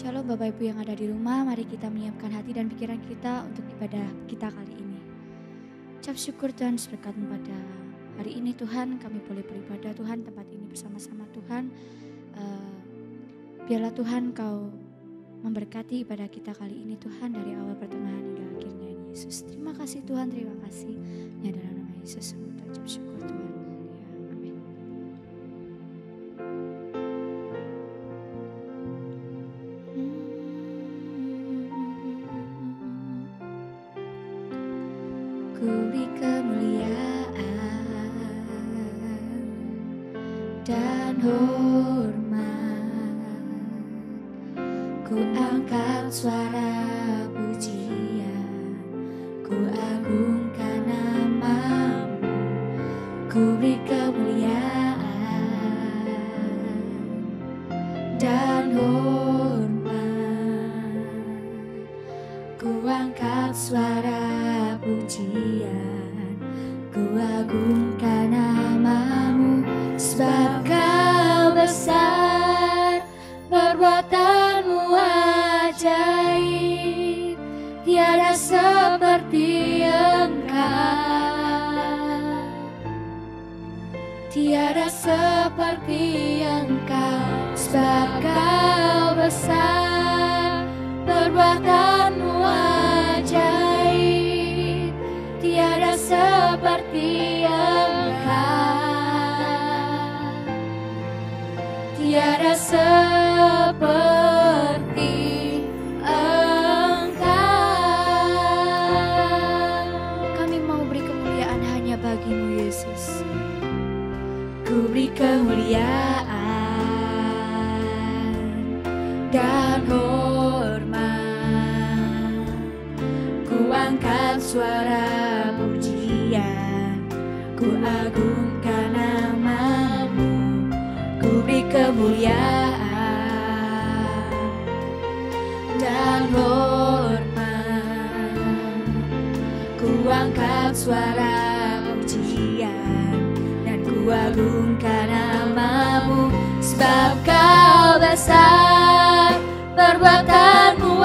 Shalom Bapak Ibu yang ada di rumah, mari kita menyiapkan hati dan pikiran kita untuk ibadah kita kali ini. Ucap syukur dan berkat pada hari ini Tuhan, kami boleh beribadah Tuhan tempat ini bersama-sama Tuhan. Biarlah Tuhan Kau memberkati ibadah kita kali ini Tuhan dari awal pertengahan hingga akhirnya Yesus. Terima kasih Tuhan, terima kasih. Ini adalah nama Yesus, ucap syukur Tuhan. Ku beri kemuliaan dan hormat, ku angkat suara pujian, ku agungkan namamu. Ku beri kemuliaan dan hormat, ku angkat suara pujian, ku agungkan namamu, sebab Kau besar, perbuatanmu ajaib, tiada seperti Engkau, tiada seperti Engkau, sebab Kau besar, perbuatanmu ajaib, tiada seperti Engkau, tiada seperti Engkau. Kami mau beri kemuliaan hanya bagi-Mu Yesus. Ku beri kemuliaan dan hormat, ku angkat suara pujian, ku agungkan namamu. Ku beri kemuliaan dan hormat, ku angkat suara pujian dan ku agungkan namamu, sebab Kau besar, perbuatanmu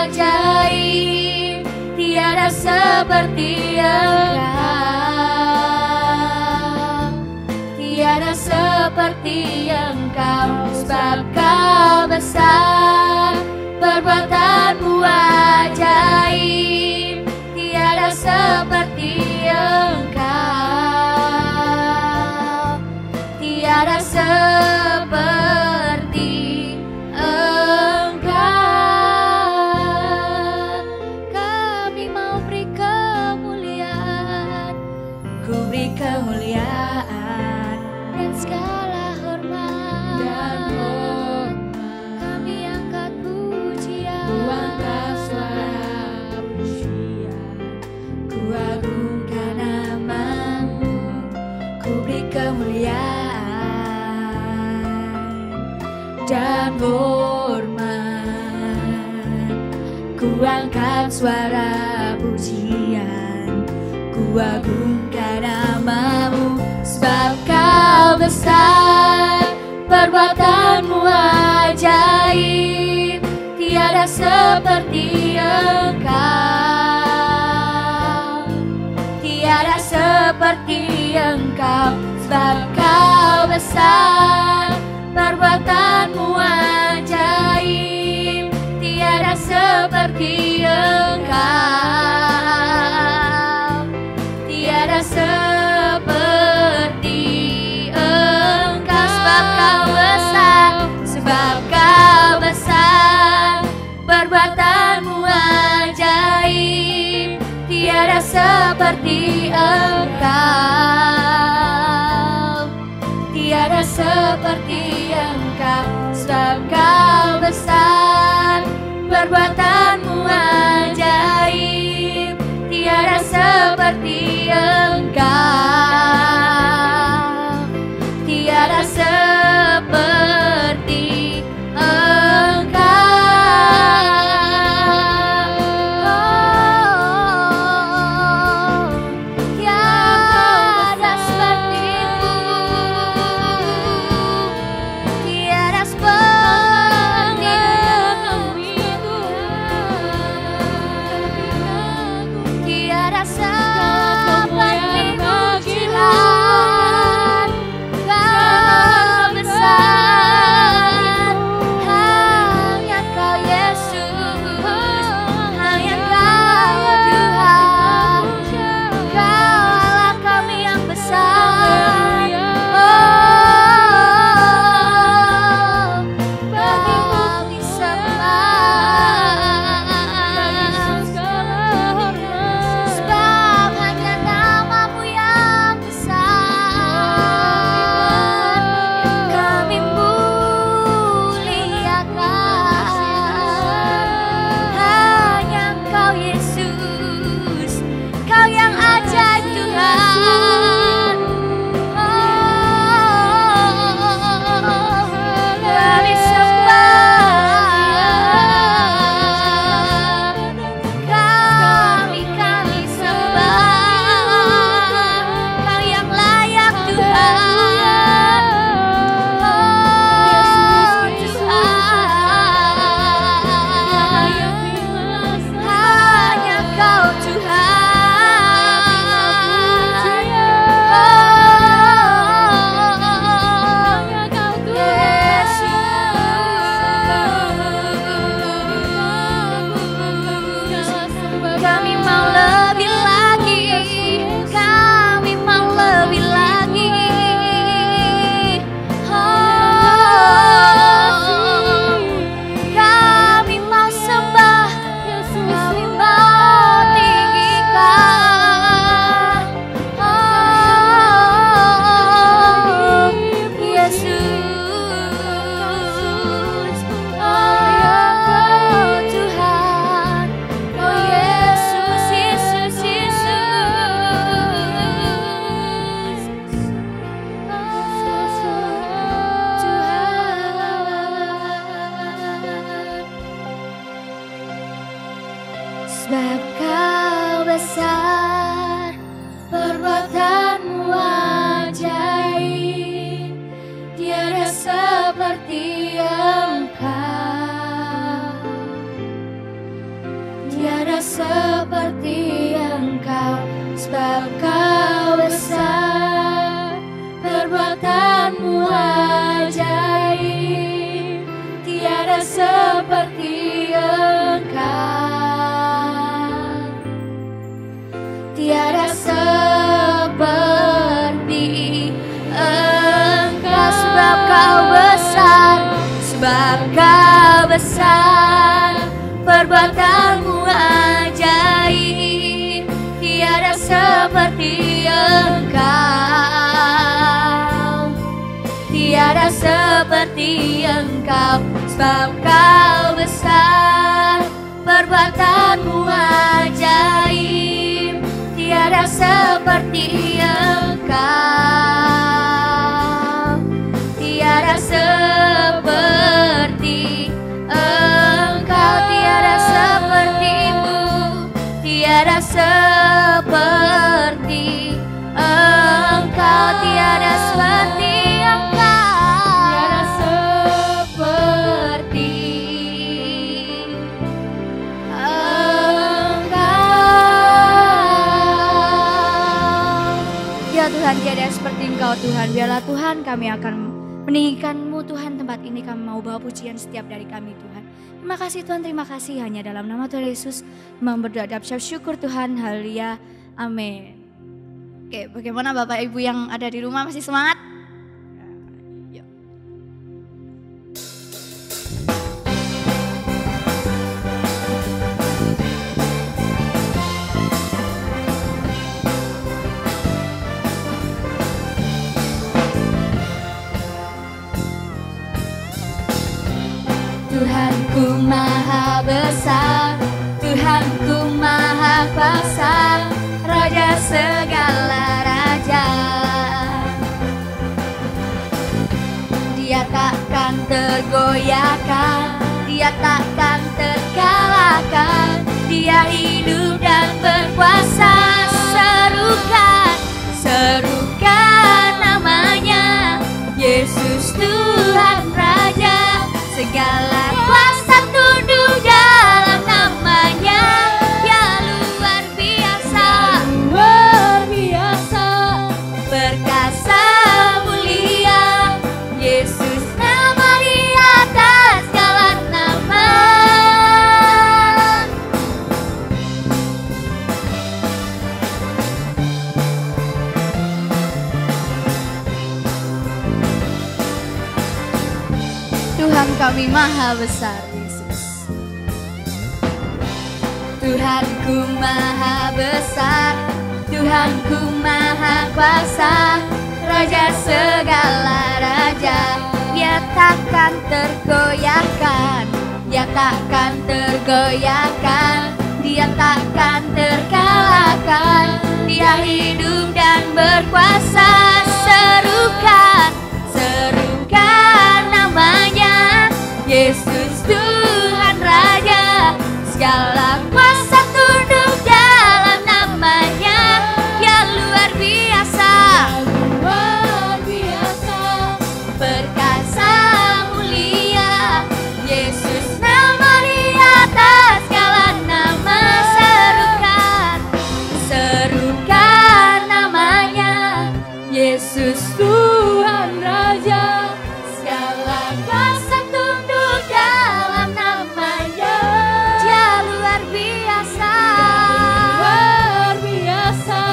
ajaib, tiada seperti Engkau, tiada seperti Engkau, sebab Kau besar, perbuatanmu ajaib, tiada seperti Engkau, tiada seperti Engkau. Kami mau beri kemuliaan, ku beri kemuliaan dan segala hormat, kami angkat pujian, ku angkat suara pujian, ku agungkan namamu. Ku beri kemuliaan dan hormat, ku angkat suara pujian, ku agungkan namamu, sebab Kau besar, perbuatanmu ajaib, tiada seperti Engkau, tiada seperti Engkau, sebab Kau besar, perbuatanmu ajaib, tiada seperti Engkau, tiada seperti Engkau, sebab Kau besar, sebab Kau besar, perbuatanmu ajaib, tiada seperti Engkau, tiada seperti Engkau, sebab Kau besar, perbuatanmu ajaib, tiada seperti Engkau, tiada seperti Engkau. Tiada seperti-Mu, tiada seperti seperti Tuhan, Kau besar, hanya Kau Yesus, hanya Kau Tuhan, Kau Allah kami yang besar. Kami sembah, sebab hanya nama-Mu yang besar. Kami muliakan hanya Kau Yesus, Kau yang ajaib Tuhan. Kami sembah, kami sembah, Kau yang layak Tuhan. Tuhan, hanya Kau Kami mau lebih lagi, kami mau lebih lagi. Kami mau sembah, kami mau tinggikan. Yesus, Tuhan, Yesus, Yesus, Yesus, Tuhan. Sebab Kau besar, perbuatan-Mu ajaib, tiada seperti Engkau, tiada seperti Engkau. Sebab Kau besar, perbuatan-Mu ajaib, tiada seperti Engkau, tiada seperti Engkau. Sebab Kau besar, sebab Kau besar, perbuatan-Mu ajaib, tiada seperti Engkau, tiada seperti Engkau. Sebab Kau besar, perbuatan-Mu ajaib, tiada seperti Engkau, tiada seperti Engkau, tiada seperti-Mu, tiada seperti Engkau, tiada seperti Engkau, tiada seperti Ya Tuhan, tiada seperti Engkau Tuhan. Biarlah Tuhan kami akan meninggikan-Mu Tuhan. Tempat ini kami mau bawa pujian setiap dari kami Tuhan. Terima kasih Tuhan, terima kasih. Hanya dalam nama Tuhan Yesus mau berdoa dan syukur Tuhan. Haleluya, amin. Oke, bagaimana Bapak Ibu yang ada di rumah, masih semangat? Yuk. Tuhanku maha besar, Tuhanku maha kuasa, Raja segala raja. Dia takkan tergoyahkan, Dia takkan terkalahkan, Dia hidup dan berkuasa. Serukan, serukan namanya, Yesus Tuhan Raja. Segala kuasa tunduk dalam namanya, ya luar biasa. kami maha besar, Yesus. Tuhanku maha besar, Tuhanku maha kuasa, Raja segala raja. Dia takkan tergoyahkan, dia takkan tergoyahkan, dia takkan terkalahkan. Dia hidup dan berkuasa. Serukan, serukan namanya, Yesus Tuhan Raja. Segala kuasa tunduk dalam namanya. Dia luar biasa, luar biasa, perkasa mulia. Yesus nama di atas segala nama. Serukan, serukan namanya, Yesus Tuhan Raja. Segala kuasa tunduk dalam namanya. Dia luar biasa, luar biasa,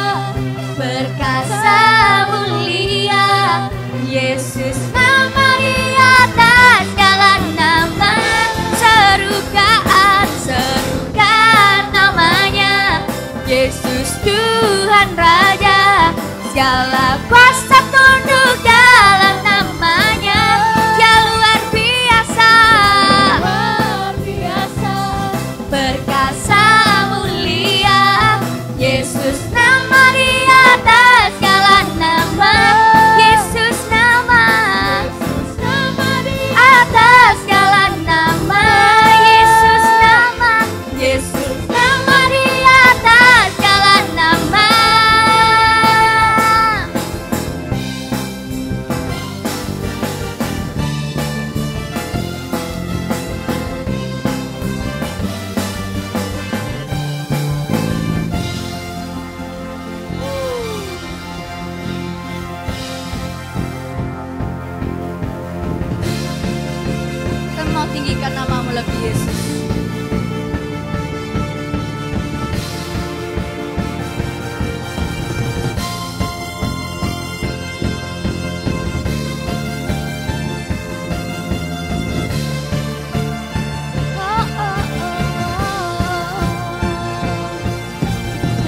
perkasa mulia. Yesus nama di atas segala nama. Serukan, serukan namanya, Yesus Tuhan Raja. Segala kuasa tunduk dalam namanya. Dia luar biasa, luar biasa, perkasa mulia. Yesus nama di atas segala nama. Yesus nama di atas segala nama. Yesus nama di atas segala nama. Kami mau tinggikan namamu lebih, Yesus.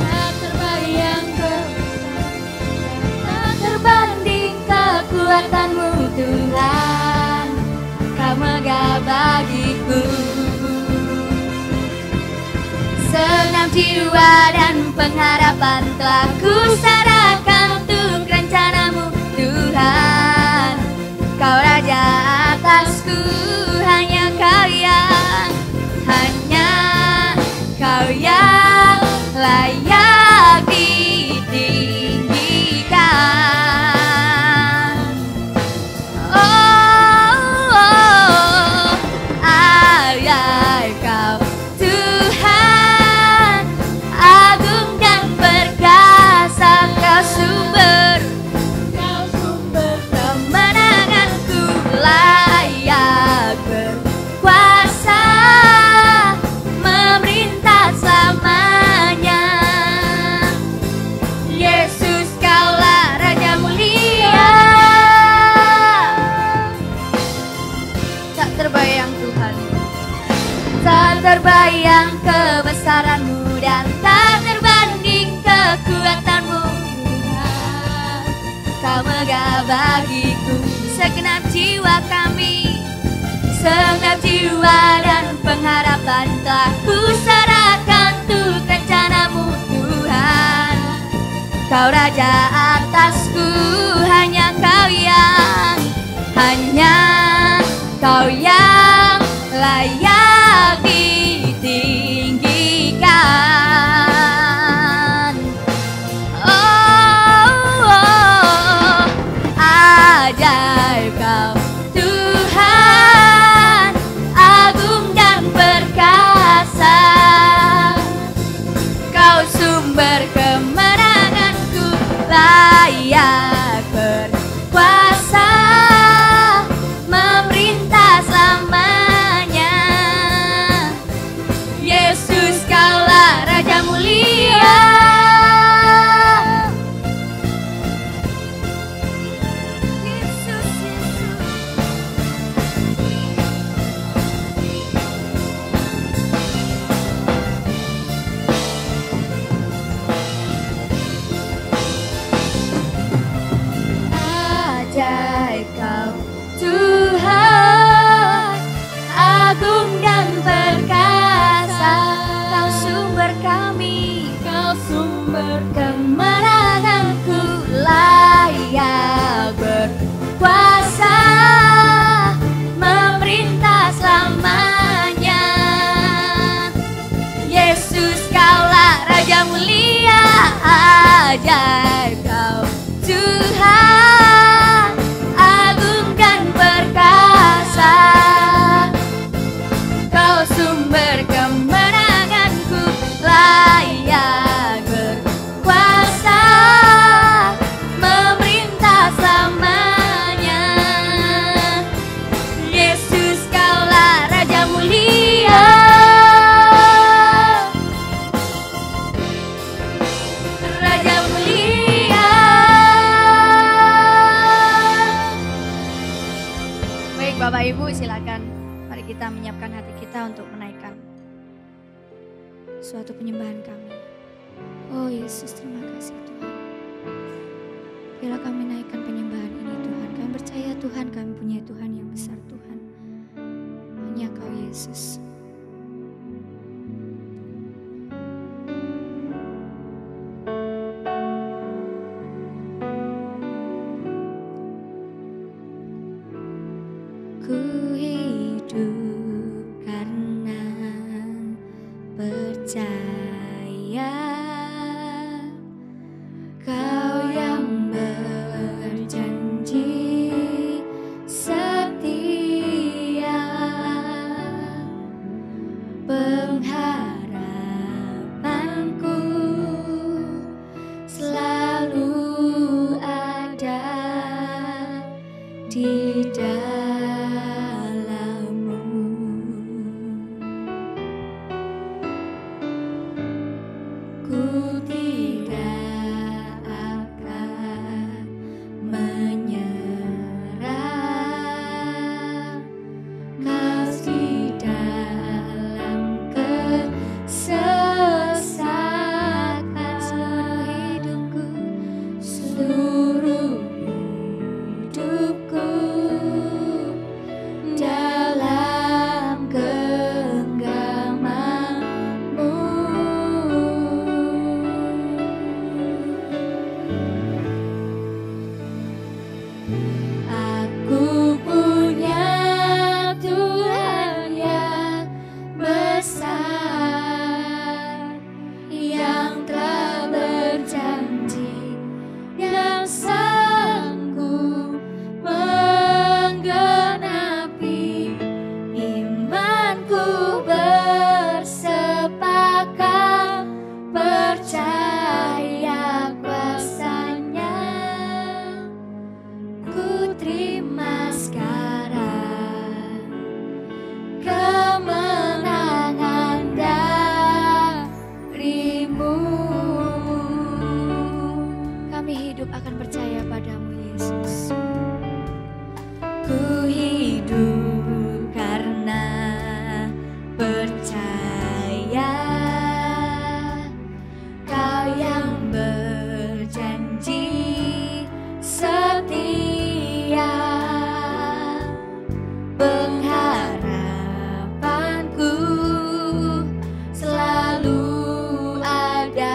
Tak terbayang tak terbanding kekuatanmu Tuhan. Kau megah bagiku. Segenap jiwa dan pengharapan telah kuserahkan untuk rencanamu Tuhan. Kau Raja atasku, hanya Kau yang layak ditinggikan. Ajaib Kau Tuhan, agung dan perkasa. Kau sumber kemenanganku, layak berkuasa, memerintah selamanya. Yesus Kaulah Raja mulia. Tak terbayang Tuhan, tak terbayang kebesaran-Mu dan tak terbanding kekuatan-Mu Tuhan. Kau megah bagiku. Segenap jiwa kami, segenap jiwa dan pengharapan telah kuserahkan untuk rencana-Mu Tuhan. Kau Raja atasku, hanya Kau yang layak ditinggikan. Ajaib Kau Tuhan, agung dan perkasa. Kau sumber kemenanganku, layak berkuasa, memerintah selamanya. Yesus Kaulah Raja mulia. Yesus, Yesus. kami, Kau sumber kemenanganku, layak berkuasa, memerintah selamanya. Yesus, Kaulah Raja mulia, ajaib Kau Tuhan, agung dan perkasa. Kau sumber kemenanganku, layak berkuasa, memerintah selamanya. Yesus, Kaulah Raja mulia, Raja mulia. Baik Bapak Ibu, silakan. Mari kita menyiapkan hati kita untuk menaikkan suatu penyembahan kami. Oh Yesus, terima kasih Tuhan. Biarlah kami naikkan penyembahan ini Tuhan. Kami percaya Tuhan, kami punya Tuhan yang besar Tuhan. Hanya Kau Yesus. Ku hidup karena percaya Kau yang berjanji setia, pengharapanku selalu ada di dalam-Mu. Ku tidak akan menyerah, Kau di dalam kesesakan. Seluruh hidupku dalam genggaman-Mu. Aku punya Tuhan yang besar, yang telah berjanji dan sanggup menggenapi imanku, bersepakat percaya kuasa-Nya. Ku terima sekarang kemenangan dari-Mu. Kami hidup akan percaya pada-Mu Yesus. Ku hidup karena percaya Kau yang berjanji setia, pengharapanku selalu ada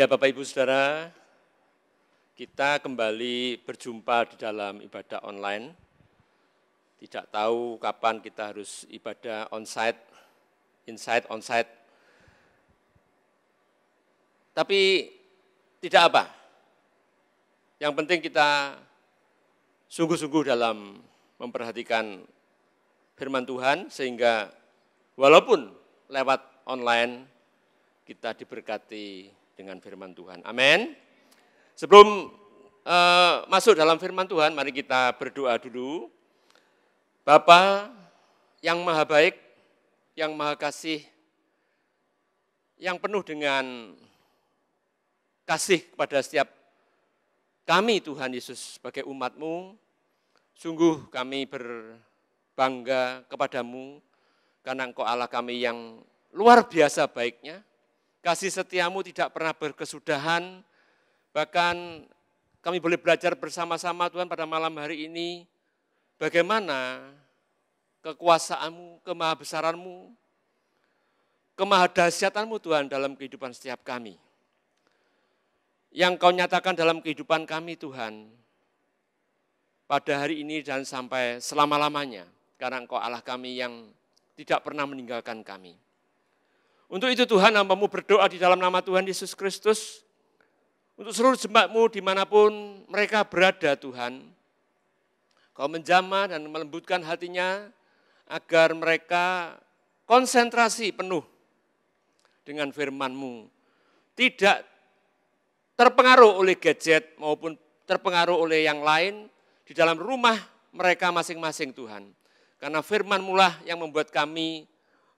Ya Bapak Ibu Saudara, kita kembali berjumpa di dalam ibadah online. Tidak tahu kapan kita harus ibadah onsite, inside, onsite. Tapi tidak apa. Yang penting kita sungguh-sungguh dalam memperhatikan firman Tuhan, sehingga walaupun lewat online kita diberkati dengan firman Tuhan. Amin. Sebelum masuk dalam firman Tuhan, mari kita berdoa dulu. Bapa yang maha baik, yang maha kasih, yang penuh dengan kasih kepada setiap kami Tuhan Yesus sebagai umat-Mu, sungguh kami berbangga kepadamu, karena Engkau Allah kami yang luar biasa baiknya. Kasih setiamu tidak pernah berkesudahan, bahkan kami boleh belajar bersama-sama Tuhan pada malam hari ini, bagaimana kekuasaanmu, kemahabesaranmu, kemahadahsyatanmu Tuhan dalam kehidupan setiap kami. Yang Kau nyatakan dalam kehidupan kami Tuhan, pada hari ini dan sampai selama-lamanya, karena Engkau Allah kami yang tidak pernah meninggalkan kami. Untuk itu Tuhan, hamba-Mu berdoa di dalam nama Tuhan Yesus Kristus, untuk seluruh jemaat-Mu dimanapun mereka berada Tuhan, Kau menjamah dan melembutkan hatinya, agar mereka konsentrasi penuh dengan firman-Mu, tidak terpengaruh oleh gadget maupun terpengaruh oleh yang lain di dalam rumah mereka masing-masing Tuhan. Karena firman-Mu lah yang membuat kami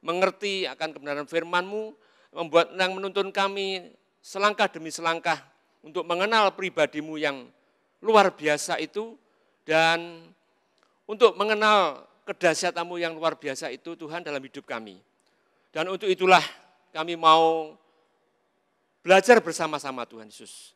mengerti akan kebenaran firman-Mu, membuat yang menuntun kami selangkah demi selangkah untuk mengenal pribadi-Mu yang luar biasa itu, dan untuk mengenal kedahsyatan-Mu yang luar biasa itu Tuhan dalam hidup kami. Dan untuk itulah kami mau belajar bersama-sama Tuhan Yesus.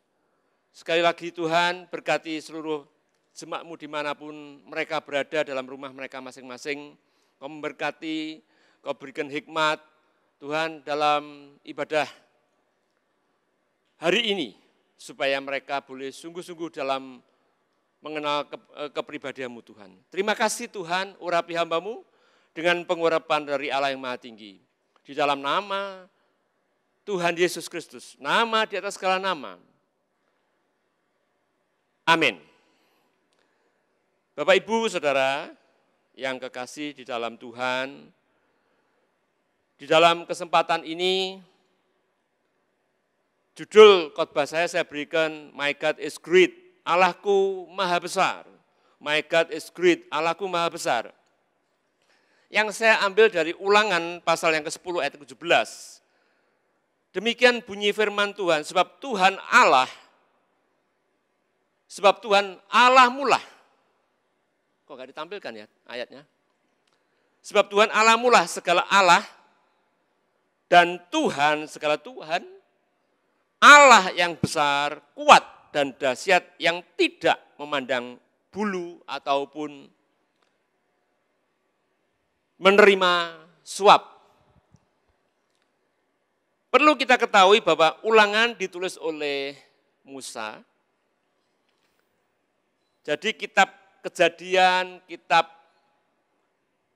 Sekali lagi Tuhan, berkati seluruh jemaat-Mu dimanapun mereka berada dalam rumah mereka masing-masing. Kau memberkati, Kau berikan hikmat Tuhan dalam ibadah hari ini, supaya mereka boleh sungguh-sungguh dalam mengenal kepribadian-Mu Tuhan. Terima kasih Tuhan, urapi hamba-Mu dengan pengurapan dari Allah yang Maha Tinggi. Di dalam nama Tuhan Yesus Kristus, nama di atas segala nama. Amin. Bapak, Ibu, Saudara yang kekasih di dalam Tuhan, di dalam kesempatan ini, judul khotbah saya berikan, My God is great, Allahku maha besar. My God is great, Allahku maha besar. Yang saya ambil dari Ulangan pasal yang ke-10 ayat 17. Demikian bunyi firman Tuhan, sebab Tuhan Allahmu lah. Kok nggak ditampilkan ya ayatnya? Sebab Tuhan Allahmu lah segala Allah, dan Tuhan segala Tuhan, Allah yang besar, kuat, dan dahsyat, yang tidak memandang bulu ataupun menerima suap. Perlu kita ketahui bahwa Ulangan ditulis oleh Musa. Jadi kitab Kejadian, kitab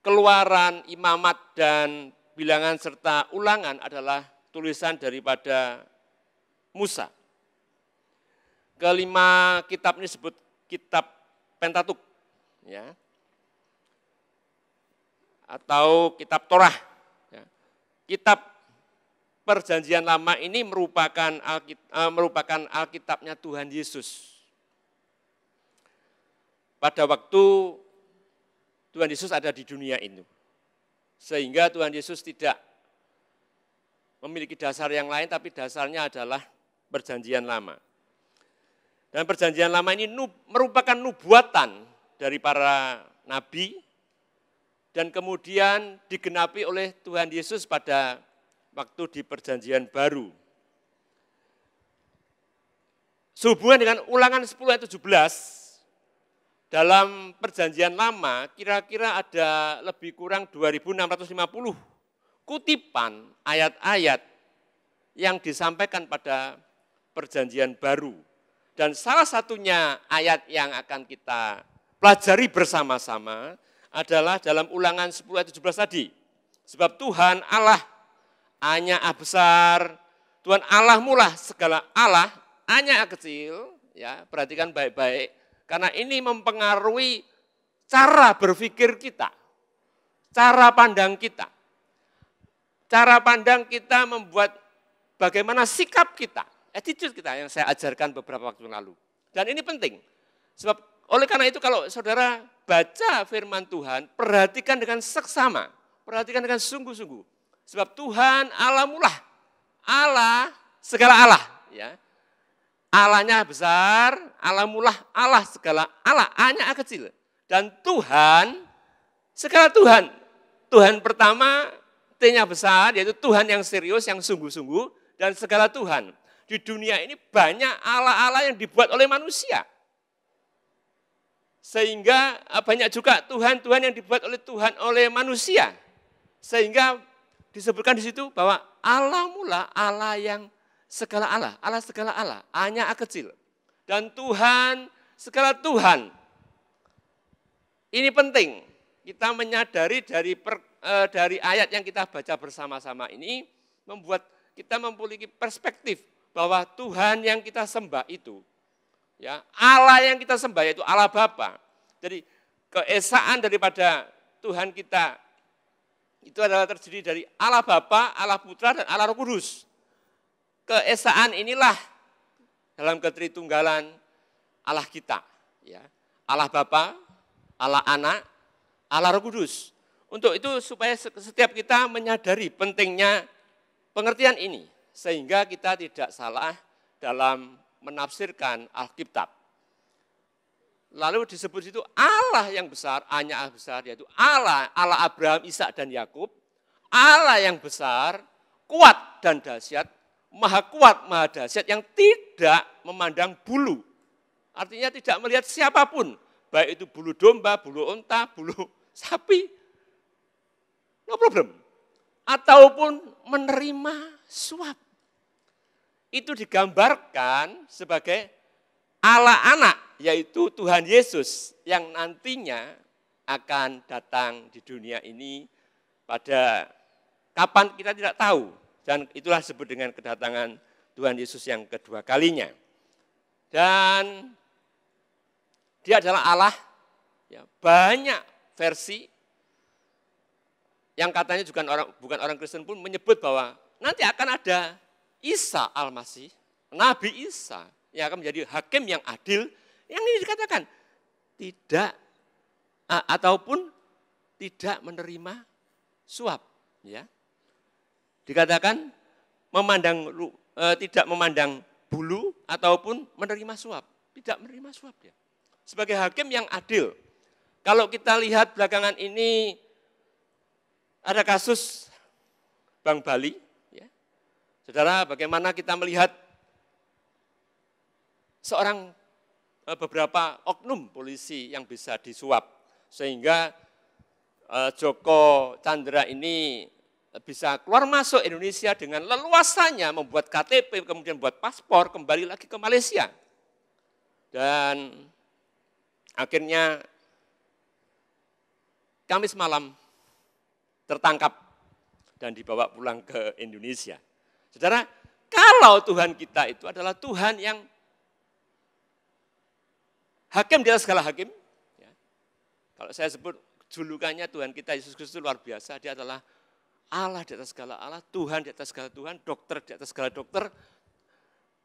Keluaran, Imamat, dan Bilangan serta Ulangan adalah tulisan daripada Musa. Kelima kitab ini disebut kitab Pentatuk, ya, atau kitab Torah. Ya. Kitab Perjanjian Lama ini merupakan Alkitabnya Tuhan Yesus. Pada waktu Tuhan Yesus ada di dunia ini. Sehingga Tuhan Yesus tidak memiliki dasar yang lain, tapi dasarnya adalah Perjanjian Lama. Dan Perjanjian Lama ini merupakan nubuatan dari para nabi, dan kemudian digenapi oleh Tuhan Yesus pada waktu di Perjanjian Baru. Sehubungan dengan Ulangan 10 ayat 17, dalam Perjanjian Lama kira-kira ada lebih kurang 2.650 kutipan ayat-ayat yang disampaikan pada perjanjian baru. Dan salah satunya ayat yang akan kita pelajari bersama-sama adalah dalam Ulangan 10 ayat 17 tadi. Sebab Tuhan Allah hanya A besar, Tuhan Allahmu lah segala Allah, hanya A kecil, ya, perhatikan baik-baik, karena ini mempengaruhi cara berpikir kita, cara pandang kita. Cara pandang kita membuat bagaimana sikap kita, attitude kita yang saya ajarkan beberapa waktu lalu. Dan ini penting, sebab oleh karena itu kalau saudara baca firman Tuhan, perhatikan dengan seksama, perhatikan dengan sungguh-sungguh. Sebab Tuhan Allahmu lah, Allah segala Allah, ya. Allahnya besar, Allahmu lah Allah segala Allah, hanya kecil. Dan Tuhan, segala Tuhan. Tuhan pertama, T-nya besar, yaitu Tuhan yang serius, yang sungguh-sungguh, dan segala Tuhan. Di dunia ini banyak Allah-Allah yang dibuat oleh manusia. Sehingga banyak juga Tuhan-Tuhan yang dibuat oleh Tuhan, oleh manusia. Sehingga disebutkan di situ bahwa Allah mula Allah yang segala Allah, Allah segala Allah, hanya A kecil. Dan Tuhan, segala Tuhan. Ini penting, kita menyadari dari ayat yang kita baca bersama-sama ini, membuat kita memiliki perspektif bahwa Tuhan yang kita sembah itu, ya, Allah yang kita sembah yaitu Allah Bapa. Jadi keesaan daripada Tuhan kita itu adalah terdiri dari Allah Bapa, Allah Putra, dan Allah Roh Kudus. Keesaan inilah dalam ketritunggalan Allah kita, ya. Allah Bapa, Allah Anak, Allah Roh Kudus. Untuk itu supaya setiap kita menyadari pentingnya pengertian ini, sehingga kita tidak salah dalam menafsirkan Alkitab. Lalu disebut itu Allah yang besar, hanya Allah besar, yaitu Allah Abraham, Ishak dan Yakub, Allah yang besar, kuat dan dahsyat, maha kuat, maha dahsyat, yang tidak memandang bulu. Artinya tidak melihat siapapun, baik itu bulu domba, bulu unta, bulu sapi, no problem. Ataupun menerima suap. Itu digambarkan sebagai Allah anak, yaitu Tuhan Yesus yang nantinya akan datang di dunia ini pada kapan kita tidak tahu. Dan itulah disebut dengan kedatangan Tuhan Yesus yang kedua kalinya. Dan dia adalah Allah, ya, banyak versi yang katanya juga bukan orang Kristen pun menyebut bahwa nanti akan ada Isa Al-Masih, Nabi Isa yang akan menjadi hakim yang adil, yang ini dikatakan tidak ataupun tidak menerima suap, ya. Dikatakan tidak memandang bulu ataupun menerima suap, tidak menerima suap ya. Sebagai hakim yang adil. Kalau kita lihat belakangan ini ada kasus Bank Bali, ya. Saudara, bagaimana kita melihat beberapa oknum polisi yang bisa disuap sehingga Joko Chandra ini bisa keluar masuk Indonesia dengan leluasannya, membuat KTP, kemudian buat paspor, kembali lagi ke Malaysia. Dan akhirnya Kamis malam tertangkap dan dibawa pulang ke Indonesia. Saudara, kalau Tuhan kita itu adalah Tuhan yang hakim di atas segala hakim, ya. Kalau saya sebut julukannya Tuhan kita Yesus Kristus luar biasa, dia adalah Allah di atas segala Allah, Tuhan di atas segala Tuhan, dokter di atas segala dokter,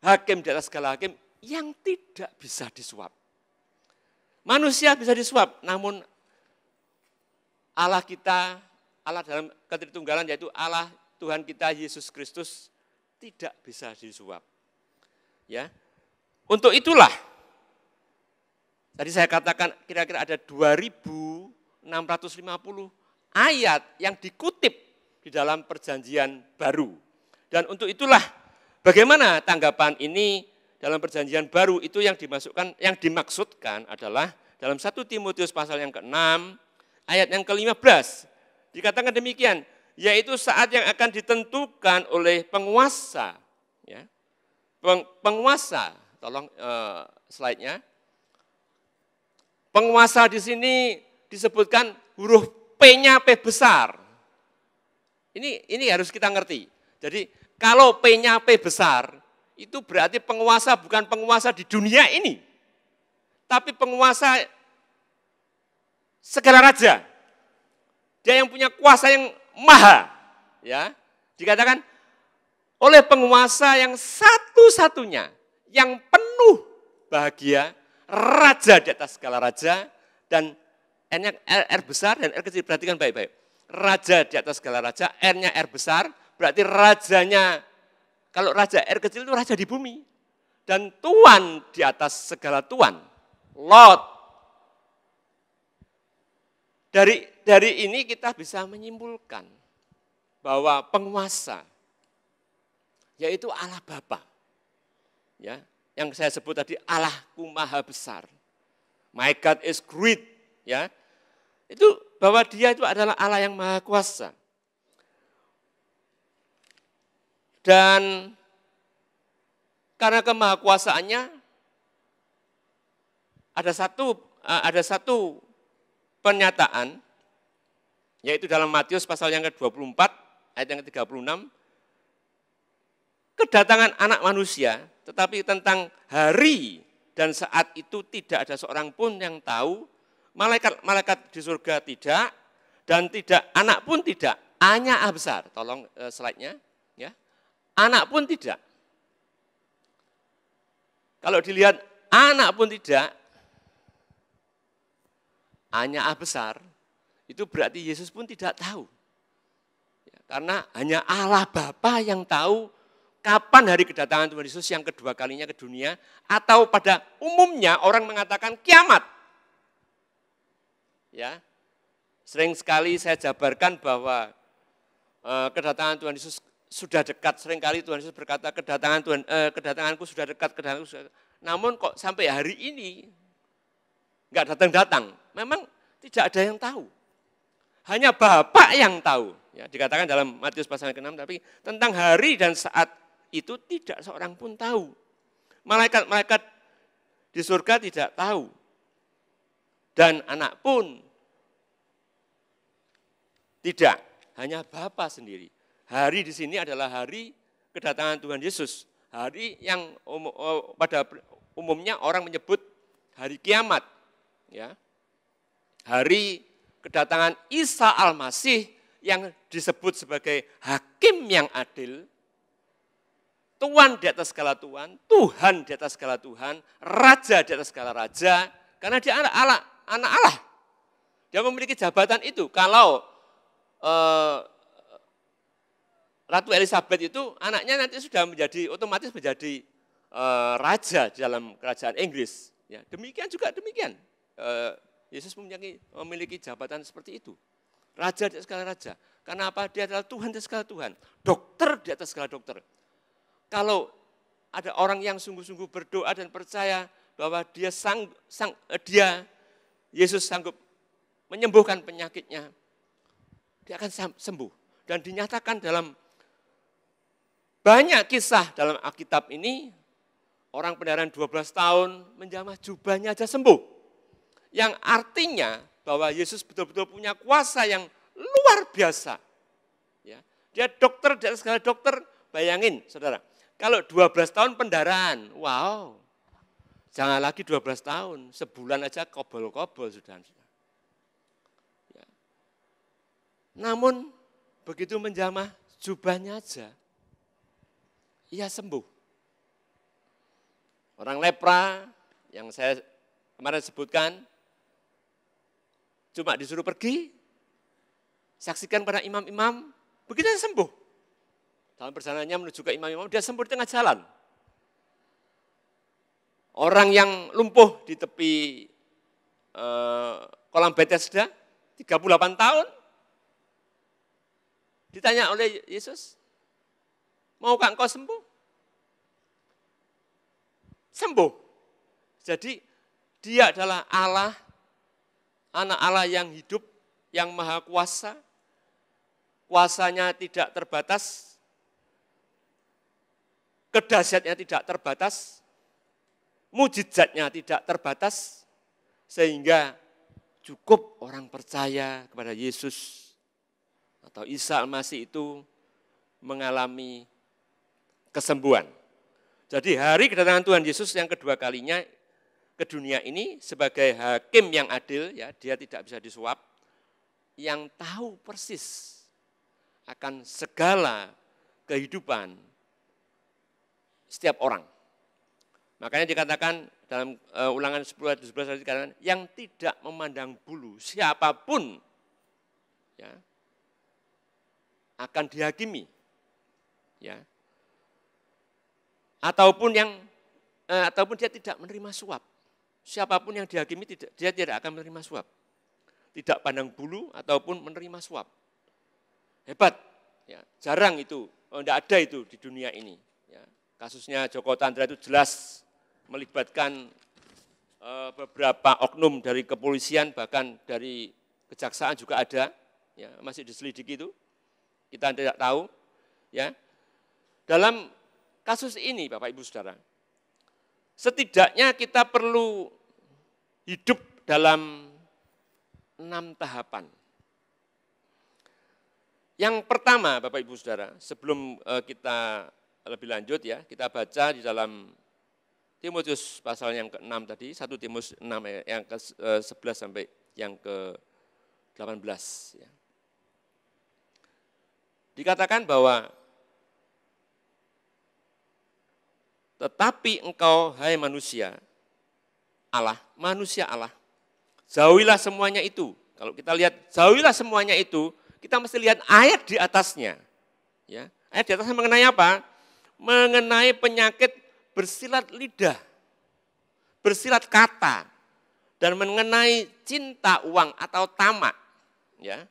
hakim di atas segala hakim, yang tidak bisa disuap. Manusia bisa disuap, namun Allah kita, Allah dalam ketritunggalan yaitu Allah Tuhan kita Yesus Kristus tidak bisa disuap. Ya. Untuk itulah tadi saya katakan kira-kira ada 2.650 ayat yang dikutip di dalam perjanjian baru. Dan untuk itulah bagaimana tanggapan ini dalam perjanjian baru itu yang dimaksudkan adalah dalam 1 Timotius pasal yang ke-6 ayat yang ke-15. Dikatakan demikian, yaitu saat yang akan ditentukan oleh penguasa, ya. penguasa, tolong slide-nya. Penguasa di sini disebutkan huruf P-nya P besar. Ini harus kita ngerti. Jadi kalau P-nya P besar, itu berarti penguasa bukan penguasa di dunia ini, tapi penguasa segala raja. Dia yang punya kuasa yang maha. Ya, dikatakan oleh penguasa yang satu-satunya, yang penuh bahagia, raja di atas segala raja, dan R-nya R besar dan R kecil, perhatikan baik-baik. Raja di atas segala raja, R-nya R besar, berarti rajanya, kalau raja R kecil itu raja di bumi. Dan tuan di atas segala tuan, Lord. Dari ini kita bisa menyimpulkan bahwa penguasa, yaitu Allah Bapa. Ya, yang saya sebut tadi Allahku Maha Besar. My God is great, ya. Itu bahwa Dia itu adalah Allah yang Maha Kuasa. Dan karena kemahakuasaannya ada satu pernyataan, yaitu dalam Matius pasal yang ke-24 ayat yang ke-36, kedatangan anak manusia, tetapi tentang hari dan saat itu tidak ada seorang pun yang tahu, malaikat-malaikat di surga tidak, dan tidak, anak pun tidak, hanya Allah besar. Tolong slide-nya, ya. Anak pun tidak. Kalau dilihat anak pun tidak, hanya Allah besar, itu berarti Yesus pun tidak tahu. Ya, karena hanya Allah Bapa yang tahu kapan hari kedatangan Tuhan Yesus yang kedua kalinya ke dunia, atau pada umumnya orang mengatakan kiamat. Ya, sering sekali saya jabarkan bahwa kedatangan Tuhan Yesus sudah dekat. Sering kali Tuhan Yesus berkata kedatanganku sudah dekat, kedatanganku sudah dekat. Namun kok sampai hari ini enggak datang-datang. Memang tidak ada yang tahu. Hanya Bapa yang tahu. Ya, dikatakan dalam Matius pasal ke-6, tapi tentang hari dan saat itu tidak seorang pun tahu. Malaikat-malaikat di surga tidak tahu. Dan anak pun tidak, hanya Bapa sendiri. Hari di sini adalah hari kedatangan Tuhan Yesus. Hari yang pada umumnya orang menyebut hari kiamat. Ya. Hari kedatangan Isa Al-Masih yang disebut sebagai hakim yang adil, Tuhan di atas segala Tuhan, Tuhan di atas segala Tuhan, Raja di atas segala Raja, karena dia anak Allah. Dia memiliki jabatan itu. Kalau Ratu Elizabeth itu anaknya nanti sudah otomatis menjadi raja di dalam kerajaan Inggris. Ya, demikian. Yesus memiliki jabatan seperti itu. Raja di atas segala raja. Karena apa? Dia adalah Tuhan di atas segala Tuhan. Dokter di atas segala dokter. Kalau ada orang yang sungguh-sungguh berdoa dan percaya bahwa Yesus sanggup menyembuhkan penyakitnya, dia akan sembuh. Dan dinyatakan dalam banyak kisah dalam Alkitab ini, orang pendarahan 12 tahun menjamah jubahnya aja sembuh. Yang artinya bahwa Yesus betul-betul punya kuasa yang luar biasa. Ya. Dia dokter dari segala dokter, bayangin saudara. Kalau 12 tahun pendarahan, wow, jangan lagi 12 tahun, sebulan aja kobol-kobol sudah. Ya. Namun begitu menjamah jubahnya aja, ia sembuh. Orang lepra yang saya kemarin sebutkan, cuma disuruh pergi, saksikan pada imam-imam, begitu dia sembuh. Dalam perjalanannya menuju ke imam-imam, dia sembuh di tengah jalan. Orang yang lumpuh di tepi kolam Bethesda, 38 tahun, ditanya oleh Yesus, maukah engkau sembuh? Sembuh. Jadi dia adalah Allah, anak Allah yang hidup, yang maha kuasa, kuasanya tidak terbatas, kedahsyatnya tidak terbatas, mujizatnya tidak terbatas, sehingga cukup orang percaya kepada Yesus atau Isa Al-Masih itu mengalami kesembuhan. Jadi hari kedatangan Tuhan Yesus yang kedua kalinya ke dunia ini sebagai hakim yang adil, ya, dia tidak bisa disuap, yang tahu persis akan segala kehidupan setiap orang. Makanya dikatakan dalam Ulangan 10 ayat 11 dikatakan yang tidak memandang bulu siapapun, ya, akan dihakimi, ya. Ataupun dia tidak menerima suap. Siapapun yang dihakimi dia tidak akan menerima suap. Tidak pandang bulu ataupun menerima suap. Hebat, ya. Jarang itu, tidak ada itu di dunia ini. Ya. Kasusnya Joko Chandra itu jelas melibatkan beberapa oknum dari kepolisian, bahkan dari kejaksaan juga ada, ya, masih diselidiki itu. Kita tidak tahu, ya. Dalam kasus ini, Bapak Ibu Saudara, setidaknya kita perlu hidup dalam 6 tahapan. Yang pertama, Bapak Ibu Saudara, sebelum kita lebih lanjut, ya, kita baca di dalam Timotius pasal yang ke-6 tadi, 1 Timotius 6 yang ke-11 sampai yang ke-18. Ya. Dikatakan bahwa tetapi engkau, hai manusia Allah, jauhilah semuanya itu. Kalau kita lihat jauhilah semuanya itu, kita mesti lihat ayat di atasnya. Ya. Ayat di atasnya mengenai apa? Mengenai penyakit bersilat lidah, bersilat kata, dan mengenai cinta uang atau tamak. Ya.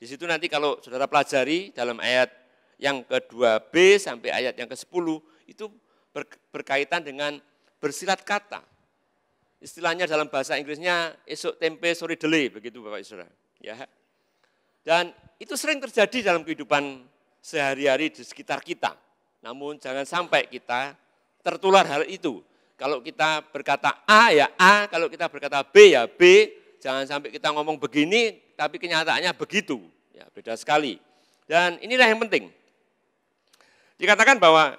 Di situ nanti kalau saudara pelajari dalam ayat yang ke-2b sampai ayat yang ke-10, itu berkaitan dengan bersilat kata. Istilahnya dalam bahasa Inggrisnya esok tempe sore dele, begitu Bapak Saudara. Ya. Dan itu sering terjadi dalam kehidupan sehari-hari di sekitar kita. Namun jangan sampai kita tertular hal itu. Kalau kita berkata A ya A, kalau kita berkata B ya B, jangan sampai kita ngomong begini tapi kenyataannya begitu. Ya, beda sekali. Dan inilah yang penting. Dikatakan bahwa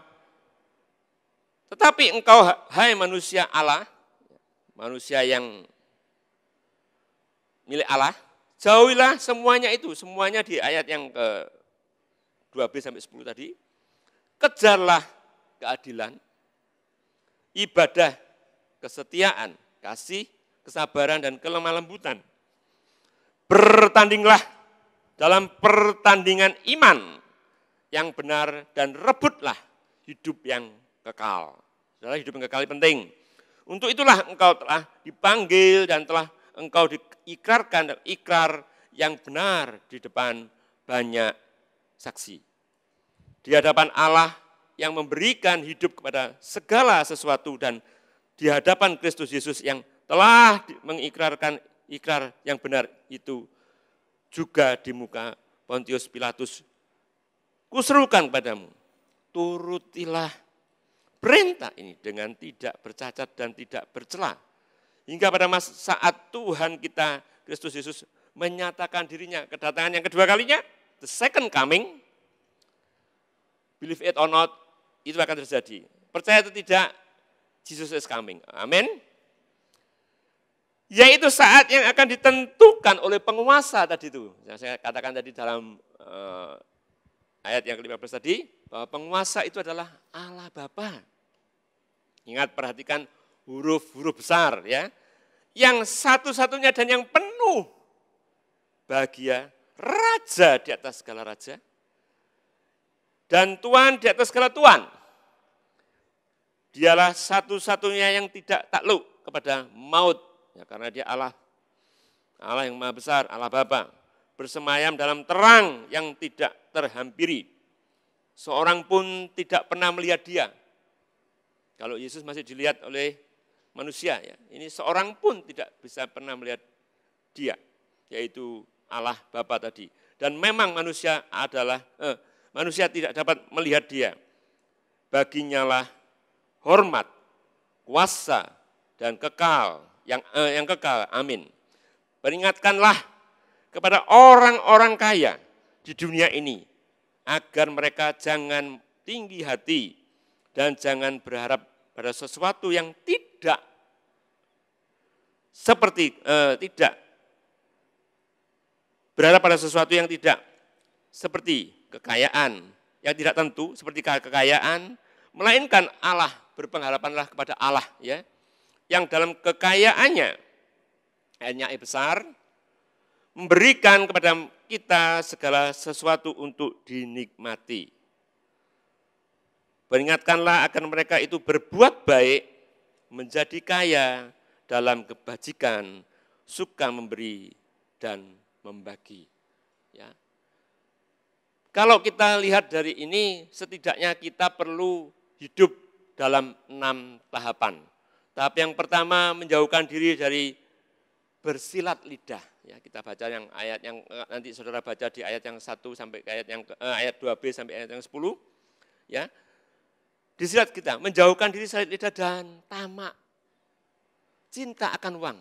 tetapi engkau, hai manusia Allah, manusia yang milik Allah, jauhilah semuanya itu, semuanya di ayat yang ke-2b sampai 10 tadi. Kejarlah keadilan, ibadah, kesetiaan, kasih, kesabaran, dan kelemah lembutan. Bertandinglah dalam pertandingan iman yang benar dan rebutlah hidup yang kekal. Saudara, hidup yang kekal penting. Untuk itulah engkau telah dipanggil dan telah engkau diikrarkan dan ikrar yang benar di depan banyak saksi. Di hadapan Allah yang memberikan hidup kepada segala sesuatu dan di hadapan Kristus Yesus yang telah mengikrarkan ikrar yang benar itu juga di muka Pontius Pilatus. Kuserukan padamu, turutilah perintah ini dengan tidak bercacat dan tidak bercela. Hingga pada saat Tuhan kita, Kristus Yesus, menyatakan dirinya kedatangan yang kedua kalinya, the second coming, believe it or not, itu akan terjadi. Percaya atau tidak, Jesus is coming. Amin. Yaitu saat yang akan ditentukan oleh penguasa tadi itu. Yang saya katakan tadi dalam ayat yang ke-15 tadi, bahwa penguasa itu adalah Allah Bapa. Ingat, perhatikan huruf-huruf besar, ya. Yang satu-satunya dan yang penuh bahagia, raja di atas segala raja, dan Tuhan di atas segala Tuhan. Dialah satu-satunya yang tidak takluk kepada maut, ya, karena dia Allah yang maha besar, Allah Bapa, bersemayam dalam terang yang tidak terhampiri. Seorang pun tidak pernah melihat dia. Kalau Yesus masih dilihat oleh manusia, ya, ini seorang pun tidak bisa pernah melihat dia, yaitu Allah Bapa tadi. Dan memang manusia tidak dapat melihat dia. baginya lah hormat, kuasa, dan kekal, yang kekal, amin. Peringatkanlah kepada orang-orang kaya di dunia ini, agar mereka jangan tinggi hati dan jangan berharap pada sesuatu yang tidak berharap pada sesuatu yang tidak seperti kekayaan yang tidak tentu, seperti kekayaan, melainkan Allah, berpengharapanlah kepada Allah, ya, yang dalam kekayaannya, ayatnya besar, memberikan kepada kita segala sesuatu untuk dinikmati. Peringatkanlah akan mereka itu berbuat baik, menjadi kaya dalam kebajikan, suka memberi dan membagi. Ya. Kalau kita lihat dari ini, setidaknya kita perlu hidup dalam 6 tahapan. Tahap yang pertama, menjauhkan diri dari bersilat lidah. Ya, kita baca yang ayat yang nanti saudara baca di ayat yang 1 sampai ke ayat 2b sampai ayat yang 10. Ya. Disilat kita, menjauhkan diri silat lidah dan tamak. Cinta akan uang.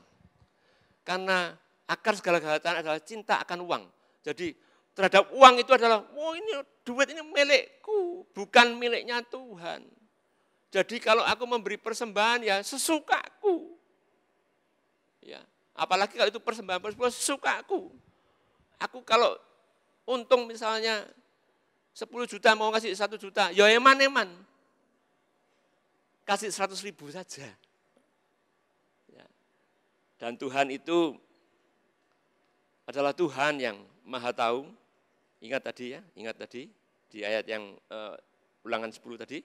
Karena akar segala kejahatan adalah cinta akan uang. Jadi terhadap uang itu adalah, ini duit ini milikku, bukan miliknya Tuhan. Jadi kalau aku memberi persembahan ya sesukaku. Ya, apalagi kalau itu persembahan sesukaku. Aku kalau untung misalnya 10 juta mau kasih 1 juta, ya eman-eman. Kasih 100.000 saja. Ya. Dan Tuhan itu adalah Tuhan yang maha tahu. Ingat tadi di ayat yang ulangan 10 tadi.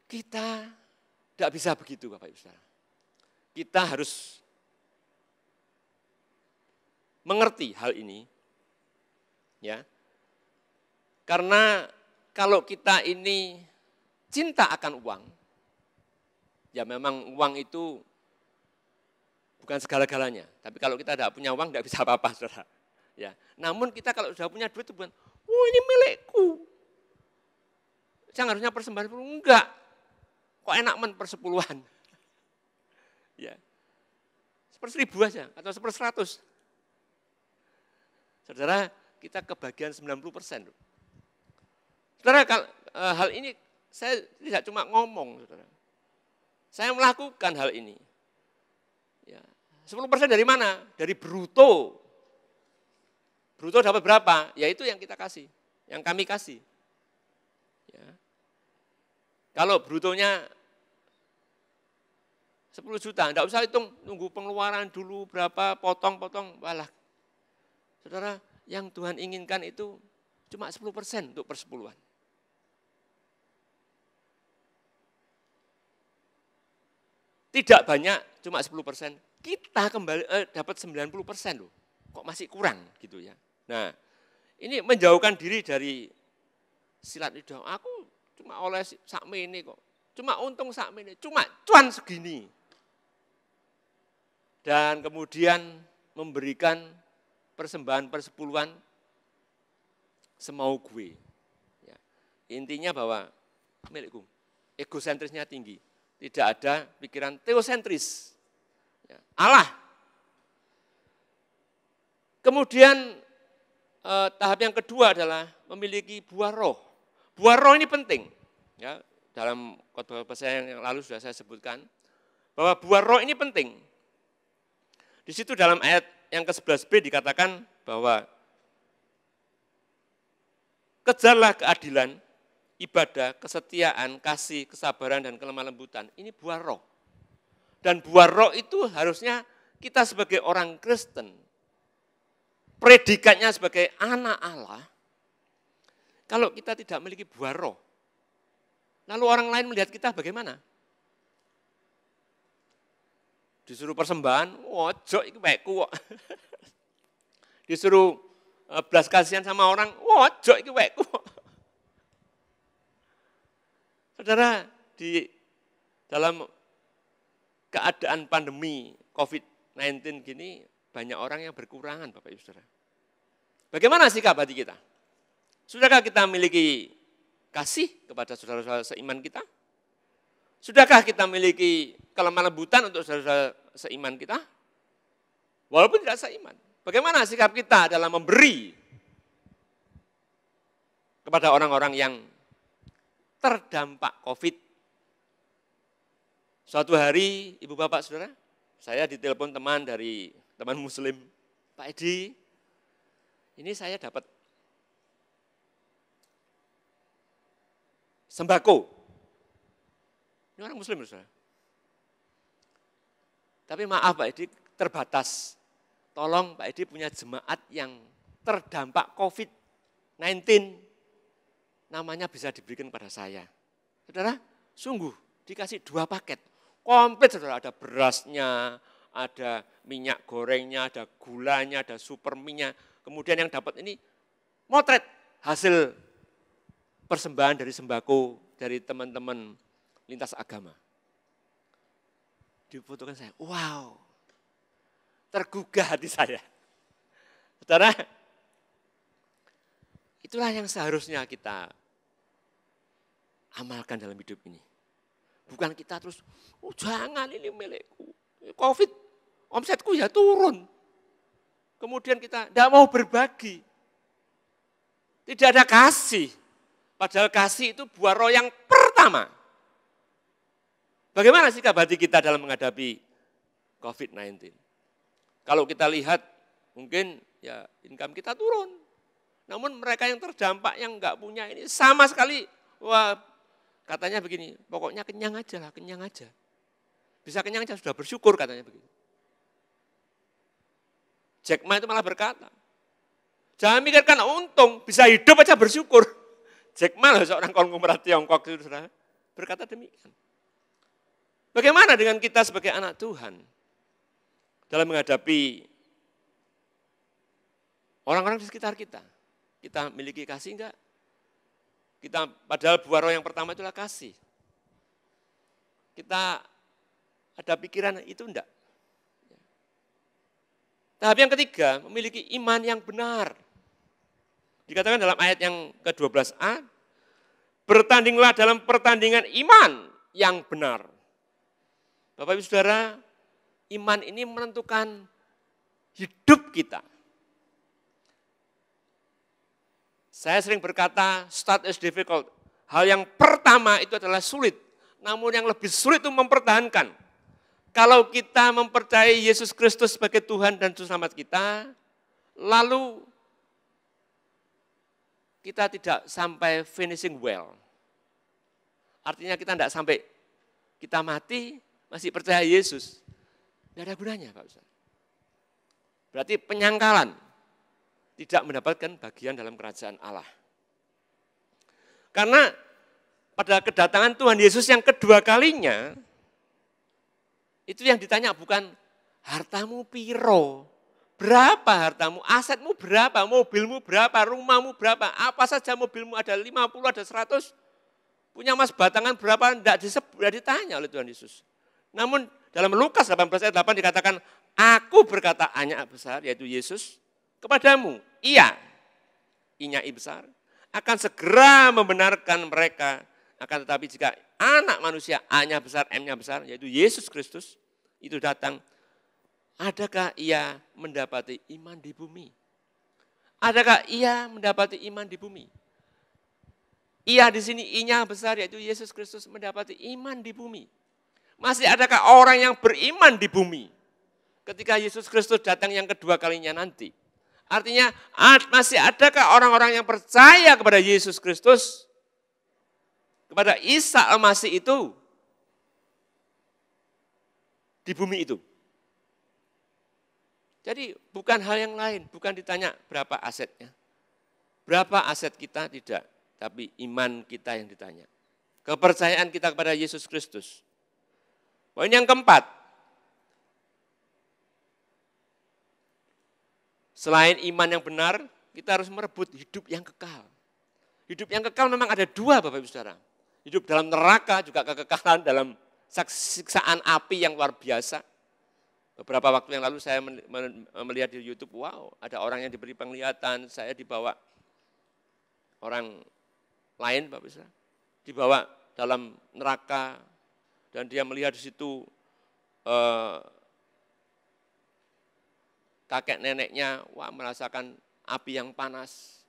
Kita tidak bisa begitu Bapak Ibu Saudara. Kita harus mengerti hal ini. Ya. Karena kalau kita ini cinta akan uang, ya memang uang itu bukan segala-galanya. Tapi kalau kita tidak punya uang, tidak bisa apa-apa, saudara. Ya. Namun kita kalau sudah punya duit itu bukan, ini milikku. Saya harusnya persembahan, enggak. Kok enak persepuluhan. Ya. 1/1000 aja, atau 1/100. Saudara, kita kebagian 90%. Saudara, hal ini saya tidak cuma ngomong, saudara. Saya melakukan hal ini. Ya. 10% dari mana? Dari bruto. Bruto dapat berapa? Ya itu yang kita kasih, yang kami kasih. Ya. Kalau brutonya 10 juta, enggak usah hitung, nunggu pengeluaran dulu berapa, potong-potong, walah. Saudara, yang Tuhan inginkan itu cuma 10% untuk persepuluhan. Tidak banyak, cuma 10%. Kita kembali dapat 90% loh. Kok masih kurang gitu ya. Nah, ini menjauhkan diri dari silat lidah. Aku cuma oleh sakme ini kok. Cuma untung sakme ini, cuma cuan segini. Dan kemudian memberikan persembahan persepuluhan semau gue. Ya. Intinya bahwa milikku, egosentrisnya tinggi. Tidak ada pikiran teosentris. Ya. Allah. Kemudian tahap yang kedua adalah memiliki buah roh. Buah roh ini penting. Ya, dalam khotbah saya yang lalu sudah saya sebutkan. Bahwa buah roh ini penting. Di situ dalam ayat yang ke-11b dikatakan bahwa kejarlah keadilan, ibadah, kesetiaan, kasih, kesabaran, dan kelemah lembutan. Ini buah roh. Dan buah roh itu harusnya kita sebagai orang Kristen, predikatnya sebagai anak Allah, kalau kita tidak memiliki buah roh, lalu orang lain melihat kita bagaimana? Disuruh persembahan, ojo iki wekku kok. Disuruh belas kasihan sama orang, ojo iki wekku kok. Saudara, di dalam keadaan pandemi COVID-19 gini, banyak orang yang berkurangan Bapak Ibu Saudara. Bagaimana sikap hati kita? Sudahkah kita memiliki kasih kepada saudara-saudara seiman kita? Sudahkah kita memiliki kelemah lembutan untuk saudara-saudara seiman kita? Walaupun tidak seiman. Bagaimana sikap kita dalam memberi kepada orang-orang yang terdampak COVID? Suatu hari, ibu bapak saudara, saya ditelepon teman dari teman muslim, Pak Edi, ini saya dapat sembako. Ini orang muslim, saudara. Tapi maaf Pak Edi, terbatas. Tolong Pak Edi punya jemaat yang terdampak COVID-19, namanya bisa diberikan kepada saya. Saudara, sungguh dikasih 2 paket. Komplit saudara, ada berasnya, ada minyak gorengnya, ada gulanya, ada super minyak. Kemudian yang dapat ini motret hasil persembahan dari sembako dari teman-teman lintas agama. Difotokan saya, wow, tergugah hati saya. Saudara, itulah yang seharusnya kita amalkan dalam hidup ini. Bukan kita terus, jangan ini milikku. COVID, omsetku ya turun. Kemudian kita tidak mau berbagi. Tidak ada kasih. Padahal kasih itu buah roh yang pertama. Bagaimana sikap hati kita dalam menghadapi COVID-19? Kalau kita lihat, mungkin ya income kita turun. Namun mereka yang terdampak, yang enggak punya ini sama sekali, wah, katanya begini, pokoknya kenyang aja lah, kenyang aja. Bisa kenyang aja, sudah bersyukur katanya begitu. Jack Ma itu malah berkata, jangan mikirkan untung, bisa hidup aja bersyukur. Jack Ma lah seorang konglomerat Tiongkok itu berkata demikian. Bagaimana dengan kita sebagai anak Tuhan dalam menghadapi orang-orang di sekitar kita? Kita memiliki kasih enggak? Kita padahal buah roh yang pertama itulah kasih. Kita ada pikiran itu enggak? Tahap yang ketiga, memiliki iman yang benar. Dikatakan dalam ayat yang ke-12a, bertandinglah dalam pertandingan iman yang benar. Bapak Ibu Saudara, iman ini menentukan hidup kita. Saya sering berkata, start is difficult. Hal yang pertama itu adalah sulit. Namun yang lebih sulit itu mempertahankan. Kalau kita mempercayai Yesus Kristus sebagai Tuhan dan Juru Selamat kita, lalu kita tidak sampai finishing well. Artinya kita tidak sampai kita mati, masih percaya Yesus. Tidak ada gunanya Pak Ustaz. Berarti penyangkalan. Tidak mendapatkan bagian dalam kerajaan Allah. Karena pada kedatangan Tuhan Yesus yang kedua kalinya, itu yang ditanya bukan hartamu piro, berapa hartamu, asetmu berapa, mobilmu berapa, rumahmu berapa, apa saja mobilmu ada 50, ada 100, punya emas batangan berapa, tidak ditanya oleh Tuhan Yesus. Namun dalam Lukas 18 ayat 8 dikatakan, aku berkata anak besar, yaitu Yesus, kepadamu, iya, I-nya I besar, akan segera membenarkan mereka. Akan tetapi jika anak manusia A-nya besar, M-nya besar, yaitu Yesus Kristus, itu datang, adakah ia mendapati iman di bumi? Adakah ia mendapati iman di bumi? Ia di sini I-nya besar, yaitu Yesus Kristus mendapati iman di bumi. Masih adakah orang yang beriman di bumi ketika Yesus Kristus datang yang kedua kalinya nanti? Artinya masih adakah orang-orang yang percaya kepada Yesus Kristus, kepada Isa Al-Masih itu di bumi itu? Jadi bukan hal yang lain, bukan ditanya berapa asetnya. Berapa aset kita, tidak. Tapi iman kita yang ditanya. Kepercayaan kita kepada Yesus Kristus. Poin yang keempat, selain iman yang benar, kita harus merebut hidup yang kekal. Hidup yang kekal memang ada dua Bapak Ibu Saudara. Hidup dalam neraka juga kekekalan dalam siksaan api yang luar biasa. Beberapa waktu yang lalu saya melihat di YouTube, wow, ada orang yang diberi penglihatan, saya dibawa orang lain, Bapak Saudara, dibawa dalam neraka dan dia melihat di situ kakek neneknya merasakan api yang panas.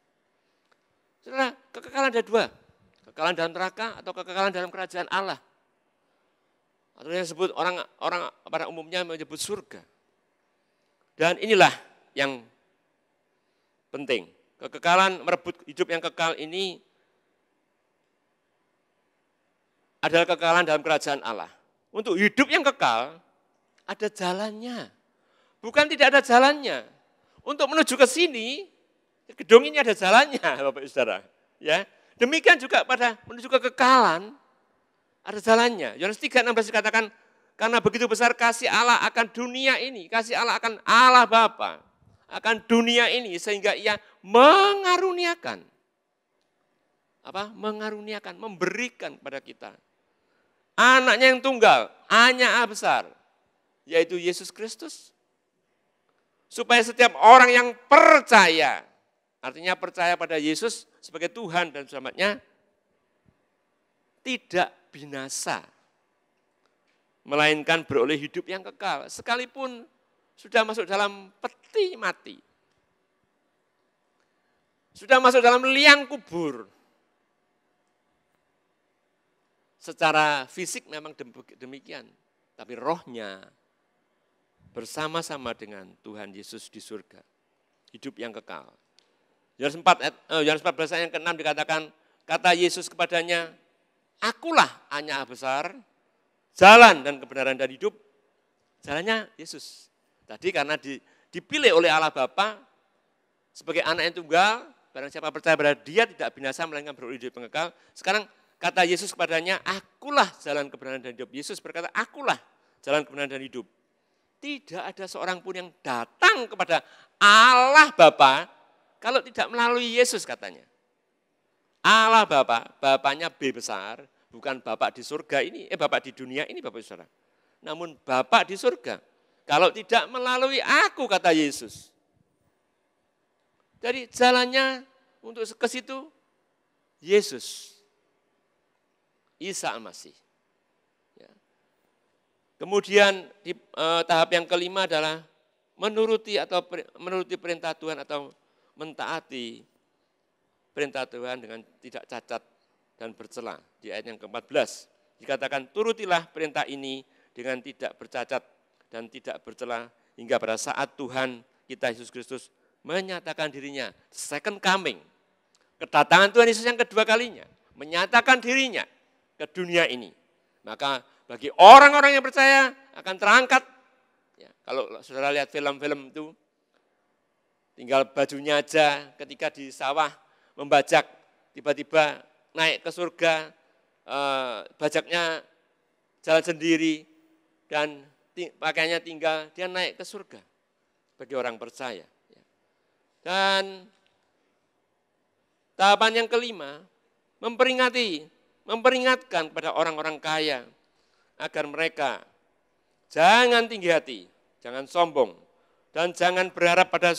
Saudara, kekekalan ada dua, kekekalan dalam neraka atau kekekalan dalam kerajaan Allah. Atau yang disebut orang pada umumnya menyebut surga. Dan inilah yang penting. Kekekalan merebut hidup yang kekal ini adalah kekekalan dalam kerajaan Allah. Untuk hidup yang kekal ada jalannya. Bukan tidak ada jalannya. Untuk menuju ke sini, gedung ini ada jalannya, Bapak Saudara. Ya. Demikian juga pada menuju ke kekekalan ada jalannya. Yohanes 3:16 dikatakan, karena begitu besar kasih Allah akan dunia ini, kasih Allah akan Allah Bapa, akan dunia ini sehingga ia mengaruniakan. Mengaruniakan, memberikan kepada kita. Anaknya yang tunggal, hanya Allah besar, yaitu Yesus Kristus. Supaya setiap orang yang percaya, artinya percaya pada Yesus sebagai Tuhan dan Selamatnya, tidak binasa, melainkan beroleh hidup yang kekal, sekalipun sudah masuk dalam peti mati, sudah masuk dalam liang kubur. Secara fisik memang demikian, tapi rohnya bersama-sama dengan Tuhan Yesus di surga, hidup yang kekal. Yohanes 14 ayat ke-6 dikatakan, kata Yesus kepadanya, akulah hanya besar, jalan dan kebenaran dan hidup. Jalannya Yesus. Tadi karena dipilih oleh Allah Bapa sebagai anak yang tunggal, barang siapa percaya pada dia tidak binasa melainkan beroleh hidup yang kekal. Sekarang kata Yesus kepadanya, akulah jalan kebenaran dan hidup. Yesus berkata, akulah jalan kebenaran dan hidup. Tidak ada seorang pun yang datang kepada Allah Bapa kalau tidak melalui Yesus katanya. Allah Bapa, Bapaknya B besar, bukan Bapak di surga ini, Bapak di dunia ini Bapak Saudara. Namun Bapak di surga, kalau tidak melalui aku kata Yesus. Jadi jalannya untuk ke situ Yesus, Isa Al-Masih. Ya. Kemudian di tahap yang kelima adalah menuruti perintah Tuhan atau mentaati perintah Tuhan dengan tidak cacat dan bercela. Di ayat yang ke-14 dikatakan, turutilah perintah ini dengan tidak bercacat dan tidak bercela hingga pada saat Tuhan kita Yesus Kristus menyatakan dirinya, second coming, kedatangan Tuhan Yesus yang kedua kalinya, menyatakan dirinya ke dunia ini. Maka bagi orang-orang yang percaya akan terangkat. Ya, kalau saudara lihat film-film itu, tinggal bajunya aja ketika di sawah membajak, tiba-tiba naik ke surga, bajaknya jalan sendiri, dan pakaiannya tinggal, dia naik ke surga bagi orang percaya. Dan tahapan yang kelima, memperingatkan kepada orang-orang kaya agar mereka jangan tinggi hati, jangan sombong, dan jangan berharap pada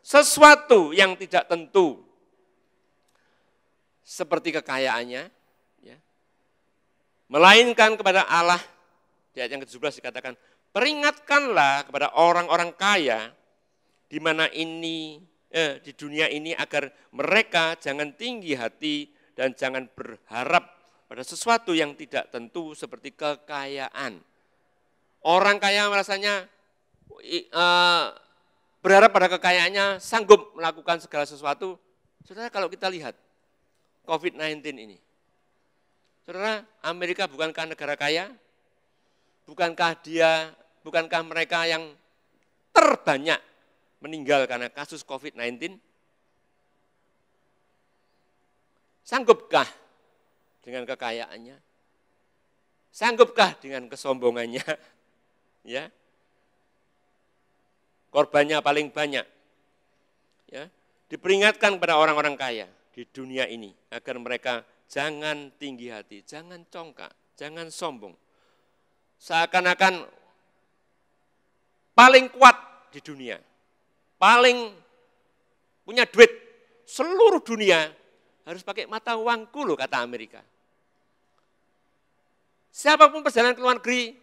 sesuatu yang tidak tentu seperti kekayaannya, ya. Melainkan kepada Allah. Di ayat yang ke-17 dikatakan, peringatkanlah kepada orang-orang kaya di mana di dunia ini agar mereka jangan tinggi hati dan jangan berharap pada sesuatu yang tidak tentu seperti kekayaan. Orang kaya merasanya berharap pada kekayaannya, sanggup melakukan segala sesuatu. Saudara, kalau kita lihat COVID-19 ini, saudara, Amerika bukankah negara kaya? Bukankah mereka yang terbanyak meninggal karena kasus COVID-19? Sanggupkah dengan kekayaannya? Sanggupkah dengan kesombongannya? Ya. Korbannya paling banyak. Ya. Diperingatkan kepada orang-orang kaya di dunia ini agar mereka jangan tinggi hati, jangan congkak, jangan sombong. Seakan-akan paling kuat di dunia, paling punya duit seluruh dunia, harus pakai mata uangku loh, kata Amerika. Siapapun perjalanan ke luar negeri,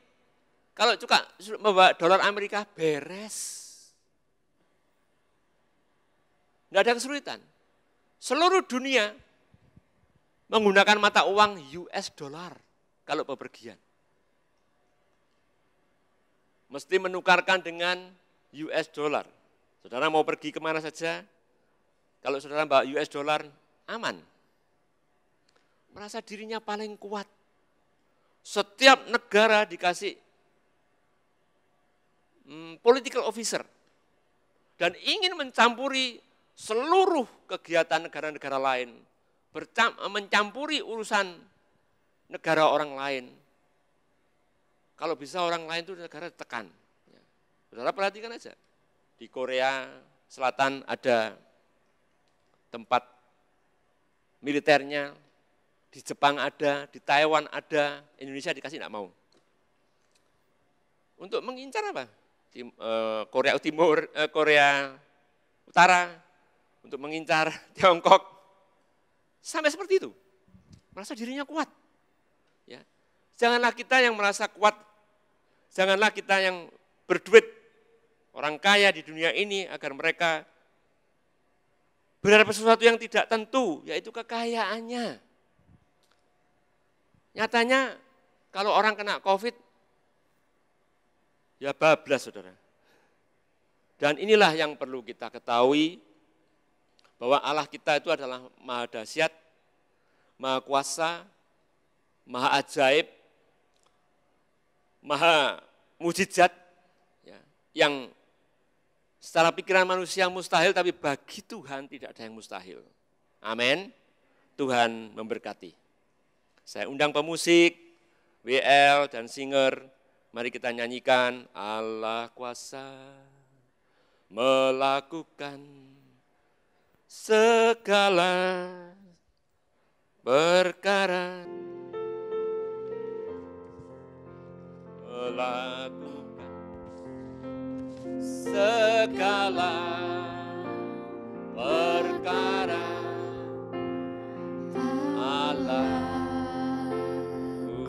kalau juga membawa dolar Amerika, beres. Tidak ada kesulitan. Seluruh dunia menggunakan mata uang US dollar kalau bepergian. Mesti menukarkan dengan US dollar. Saudara mau pergi kemana saja, kalau saudara bawa US dollar, aman. Merasa dirinya paling kuat. Setiap negara dikasih political officer dan ingin mencampuri seluruh kegiatan negara-negara lain, mencampuri urusan negara orang lain. Kalau bisa orang lain itu negara tekan. Saudara perhatikan aja, di Korea Selatan ada tempat militernya, di Jepang ada, di Taiwan ada, Indonesia dikasih enggak mau. Untuk mengincar apa? Korea Timur, Korea Utara, untuk mengincar Tiongkok. Sampai seperti itu. Merasa dirinya kuat. Ya. Janganlah kita yang merasa kuat, janganlah kita yang berduit, orang kaya di dunia ini agar mereka berharap sesuatu yang tidak tentu, yaitu kekayaannya. Nyatanya kalau orang kena COVID, ya bablas saudara. Dan inilah yang perlu kita ketahui, bahwa Allah kita itu adalah maha dahsyat, maha kuasa, maha ajaib, maha mujizat, ya, yang secara pikiran manusia mustahil, tapi bagi Tuhan tidak ada yang mustahil. Amin. Tuhan memberkati. Saya undang pemusik, WL dan singer, mari kita nyanyikan Allah kuasa melakukan segala perkara, melakukan segala perkara. Allah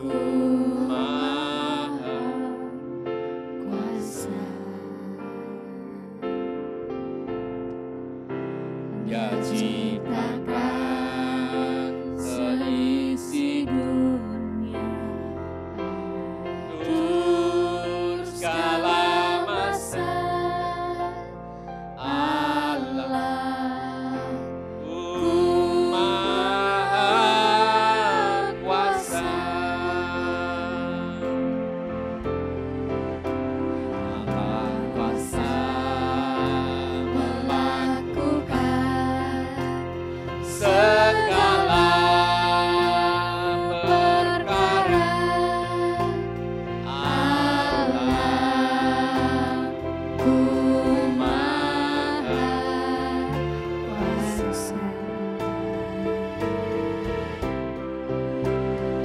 maha kuasa. Dia ciptakan seisi dunia untuk segala masa. Allah maha kuasa. Allah kuasa segala perkara. Allahku maha kuasa.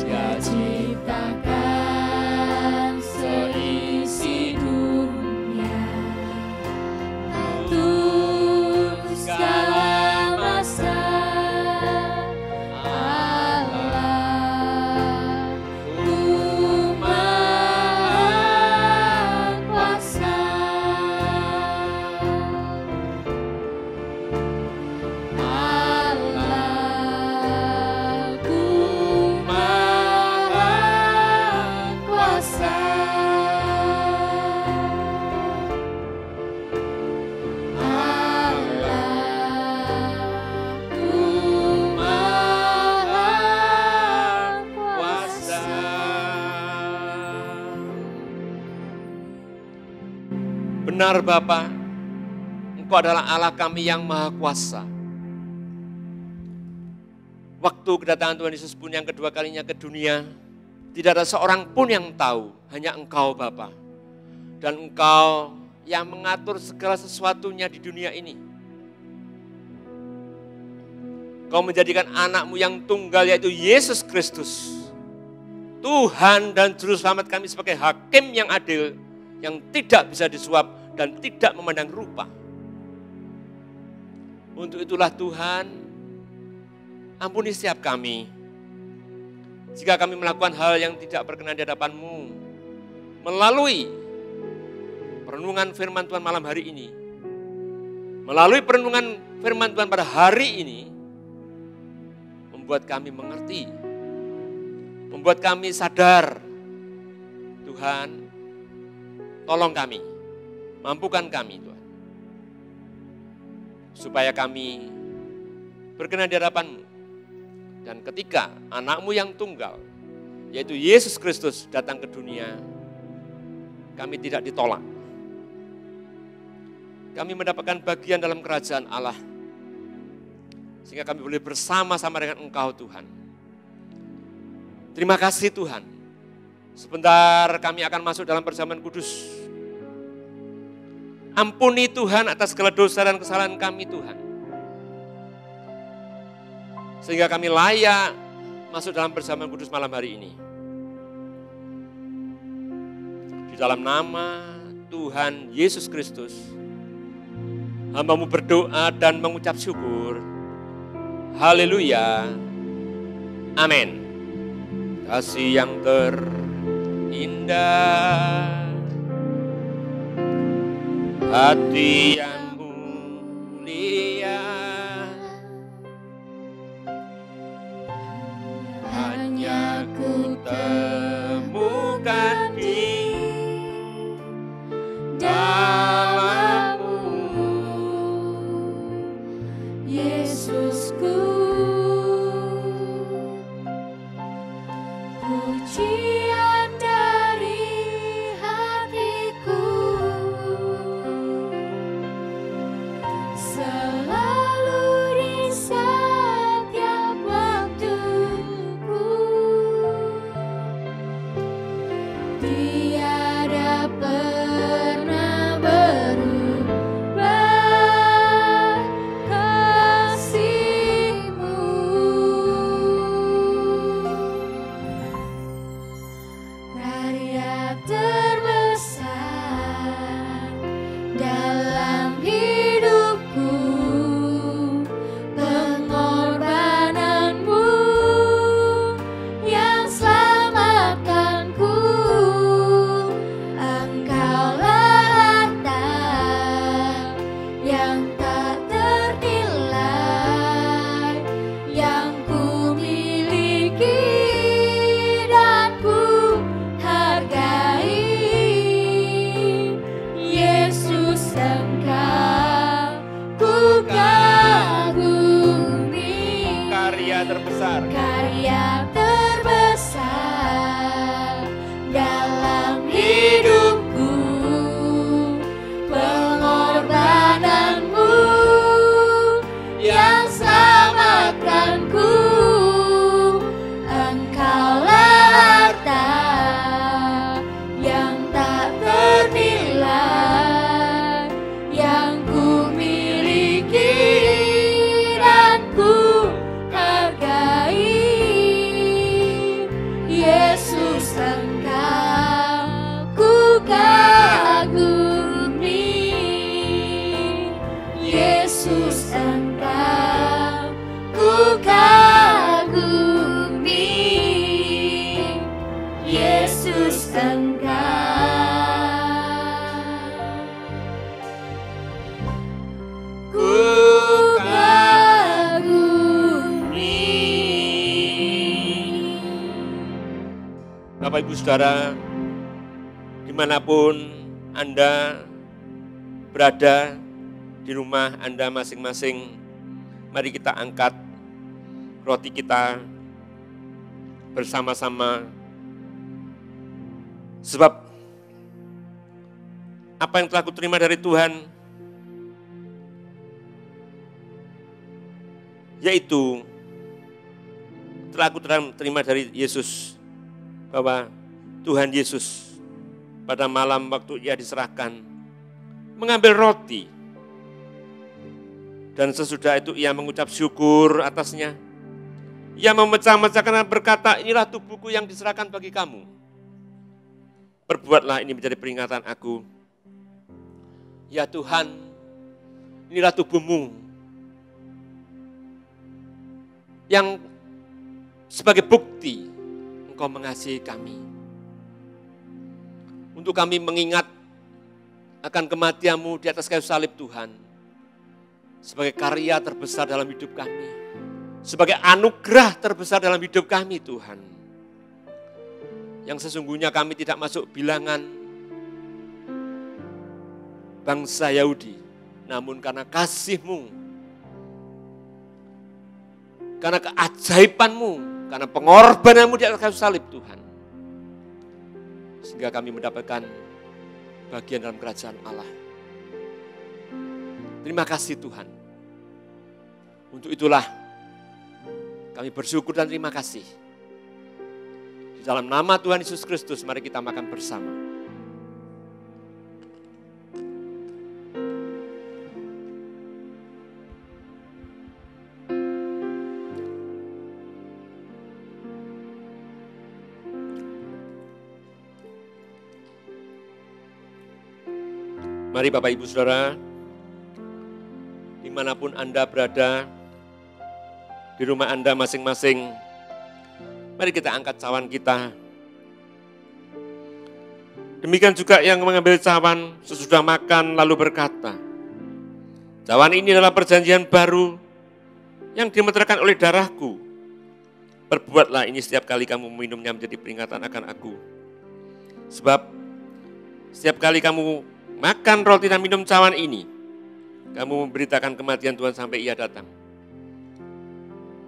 Dia ciptakan seisi dunia untuk segala masa. Benar Bapa, Engkau adalah Allah kami yang maha kuasa. Waktu kedatangan Tuhan Yesus pun yang kedua kalinya ke dunia, tidak ada seorang pun yang tahu, hanya Engkau Bapa. Dan Engkau yang mengatur segala sesuatunya di dunia ini. Engkau menjadikan anakmu yang tunggal, yaitu Yesus Kristus, Tuhan dan Juru Selamat kami sebagai hakim yang adil, yang tidak bisa disuap dan tidak memandang rupa. Untuk itulah Tuhan, Ampuni setiap kami, jika kami melakukan hal yang tidak berkenan di hadapan-Mu, melalui perenungan firman Tuhan malam hari ini, melalui perenungan firman Tuhan pada hari ini, membuat kami mengerti, membuat kami sadar, Tuhan, tolong kami, mampukan kami Tuhan, supaya kami berkenan di hadapan-Mu. Dan ketika anak-Mu yang tunggal, yaitu Yesus Kristus datang ke dunia, kami tidak ditolak. Kami mendapatkan bagian dalam kerajaan Allah, sehingga kami boleh bersama-sama dengan Engkau Tuhan. Terima kasih Tuhan. Sebentar kami akan masuk dalam perjamuan kudus. Ampuni Tuhan atas segala dosa dan kesalahan kami Tuhan, sehingga kami layak masuk dalam perjamuan kudus malam hari ini. Di dalam nama Tuhan Yesus Kristus, hamba-Mu berdoa dan mengucap syukur. Haleluya. Amin. Kasih yang terindah, hati yang mulia, hanya ku temukan di dalam-Mu, Yesusku. Pujian dari hatiku, selalu di setiap waktuku, tiada pernah berubah kasih-Mu. Karya terbesar dalam hidupku, pengorbanan-Mu yang selamatkanku. Engkaulah harta yang tak ternilai, yang ku miliki dan ku hargai. Yesus, Engkau ku kagumi. karya terbesar, Karya terbesar dalam hidupku, pengorbanan-Mu yang selamatkanku. Engkaulah harta yang tak ternilai, yang ku miliki dan ku hargai. Yesus, Engkau ku kagumi. Yesus, Engkau ku kagumi. Yesus, Engkau ku kagumi. Bapak Ibu Saudara, dimanapun Anda berada, di rumah Anda masing-masing, mari kita angkat roti kita bersama-sama. Sebab apa yang telah kuterima dari Tuhan, yaitu telah aku terima dari Yesus, bahwa Tuhan Yesus pada malam waktu Ia diserahkan mengambil roti, dan sesudah itu Ia mengucap syukur atasnya. Ia memecah-mecahkan dan berkata, inilah tubuhku yang diserahkan bagi kamu. Perbuatlah ini menjadi peringatan aku. Ya Tuhan, inilah tubuh-Mu yang sebagai bukti Engkau mengasihi kami. Untuk kami mengingat akan kematian-Mu di atas kayu salib Tuhan, sebagai karya terbesar dalam hidup kami, sebagai anugerah terbesar dalam hidup kami Tuhan. Yang sesungguhnya kami tidak masuk bilangan bangsa Yahudi, namun karena kasih-Mu, karena keajaiban-Mu, karena pengorbanan-Mu di atas kayu salib Tuhan, sehingga kami mendapatkan bagian dalam kerajaan Allah. Terima kasih Tuhan. Untuk itulah kami bersyukur dan terima kasih. Di dalam nama Tuhan Yesus Kristus, mari kita makan bersama. Mari Bapak Ibu Saudara, dimanapun Anda berada, di rumah Anda masing-masing, mari kita angkat cawan kita. Demikian juga yang mengambil cawan sesudah makan lalu berkata, cawan ini adalah perjanjian baru yang dimeteraikan oleh darahku. Perbuatlah ini setiap kali kamu meminumnya menjadi peringatan akan aku. Sebab setiap kali kamu makan roti dan minum cawan ini, kamu memberitakan kematian Tuhan sampai Ia datang.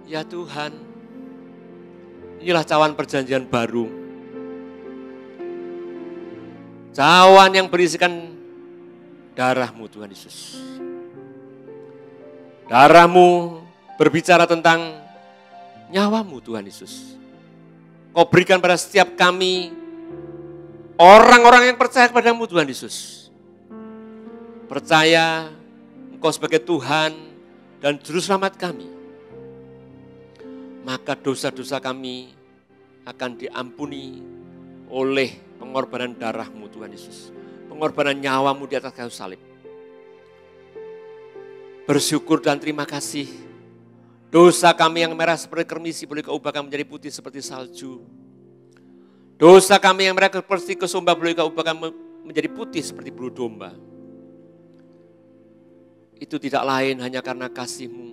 Ya Tuhan, inilah cawan perjanjian baru. Cawan yang berisikan darah-Mu Tuhan Yesus. Darah-Mu berbicara tentang nyawa-Mu Tuhan Yesus. Kau berikan pada setiap kami, orang-orang yang percaya kepada-Mu Tuhan Yesus. Percaya Engkau sebagai Tuhan dan Juru Selamat kami, maka dosa-dosa kami akan diampuni oleh pengorbanan darah-Mu Tuhan Yesus. Pengorbanan nyawa-Mu di atas kayu salib. Bersyukur dan terima kasih. Dosa kami yang merah seperti kermisi boleh Kau ubahkan menjadi putih seperti salju. Dosa kami yang merah seperti kesumba boleh Kau ubahkan menjadi putih seperti bulu domba. Itu tidak lain hanya karena kasih-Mu.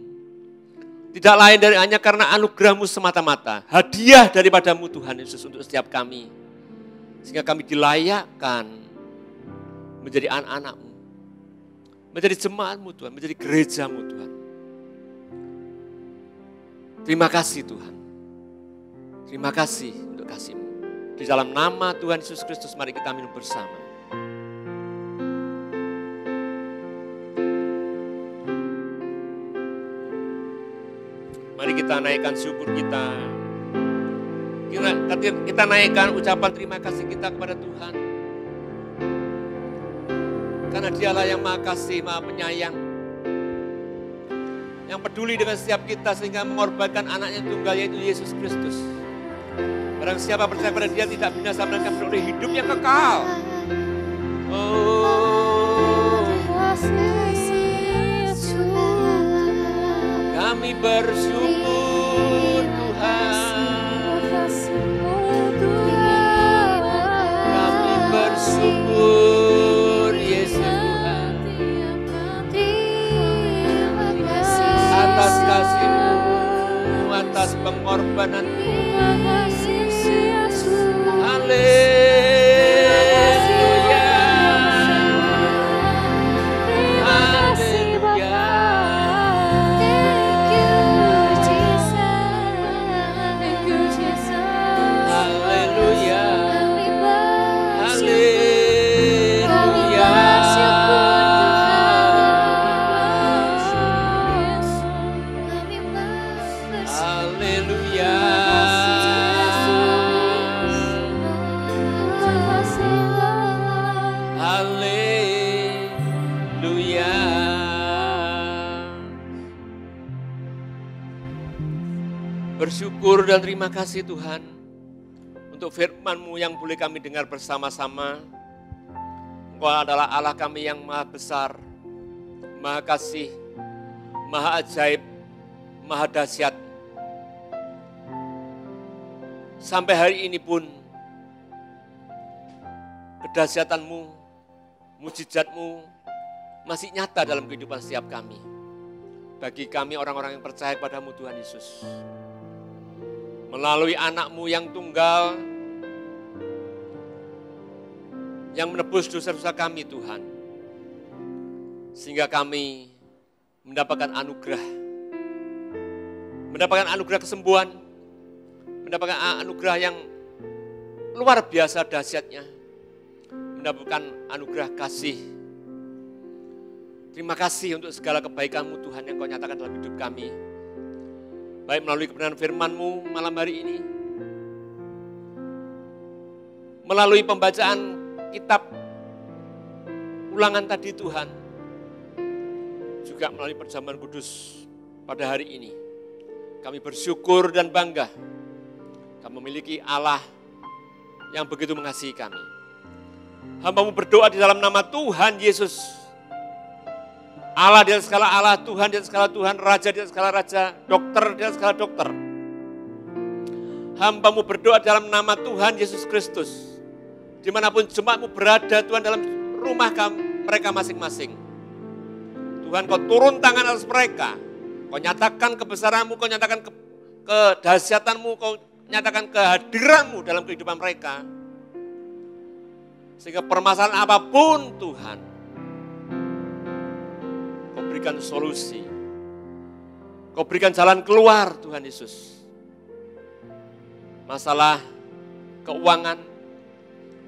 Tidak lain dari hanya karena anugerah-Mu semata-mata. Hadiah daripada-Mu Tuhan Yesus untuk setiap kami. Sehingga kami dilayakkan menjadi anak-anak-Mu. Menjadi jemaat-Mu Tuhan, menjadi gereja-Mu Tuhan. Terima kasih Tuhan. Terima kasih untuk kasih-Mu. Di dalam nama Tuhan Yesus Kristus mari kita minum bersama. Mari kita naikkan syukur kita. Kita naikkan ucapan terima kasih kita kepada Tuhan. Karena Dialah yang Maha Kasih, Maha Penyayang. Yang peduli dengan setiap kita sehingga mengorbankan anaknya tunggal yaitu Yesus Kristus. Barang siapa percaya pada Dia tidak binasa melainkan beroleh hidup yang kekal. Oh, kami bersyukur Tuhan. Kami bersyukur Yesus Tuhan. Atas kasih-Mu, atas pengorbanan-Mu. Haleluya. Bersyukur dan terima kasih Tuhan untuk firman-Mu yang boleh kami dengar bersama-sama. Engkau adalah Allah kami yang maha besar, maha kasih, maha ajaib, maha dahsyat. sampai hari ini pun kedahsyatan-Mu, mujizat-Mu masih nyata dalam kehidupan setiap kami. Bagi kami orang-orang yang percaya kepada-Mu Tuhan Yesus. Melalui anak-Mu yang tunggal, yang menebus dosa-dosa kami Tuhan. Sehingga kami mendapatkan anugerah. Mendapatkan anugerah kesembuhan. Mendapatkan anugerah yang luar biasa dahsyatnya. Mendapatkan anugerah kasih. Terima kasih untuk segala kebaikan-Mu Tuhan yang Kau nyatakan dalam hidup kami. Baik melalui kebenaran firman-Mu malam hari ini. Melalui pembacaan kitab ulangan tadi Tuhan. Juga melalui perjamuan kudus pada hari ini. Kami bersyukur dan bangga. Kami memiliki Allah yang begitu mengasihi kami. Hamba-Mu berdoa di dalam nama Tuhan Yesus. Allah di atas segala Allah, Tuhan di atas segala Tuhan, Raja di atas segala Raja, Dokter di atas segala Dokter. Hamba-Mu berdoa dalam nama Tuhan Yesus Kristus. Dimanapun jemaat-Mu berada Tuhan dalam rumah mereka masing-masing. Tuhan Kau turun tangan atas mereka. Kau nyatakan kebesaran-Mu, Kau nyatakan kedahsyatan-Mu, Kau nyatakan kehadiran-Mu dalam kehidupan mereka. Sehingga permasalahan apapun Tuhan, Kau berikan solusi. Kau berikan jalan keluar Tuhan Yesus. Masalah keuangan,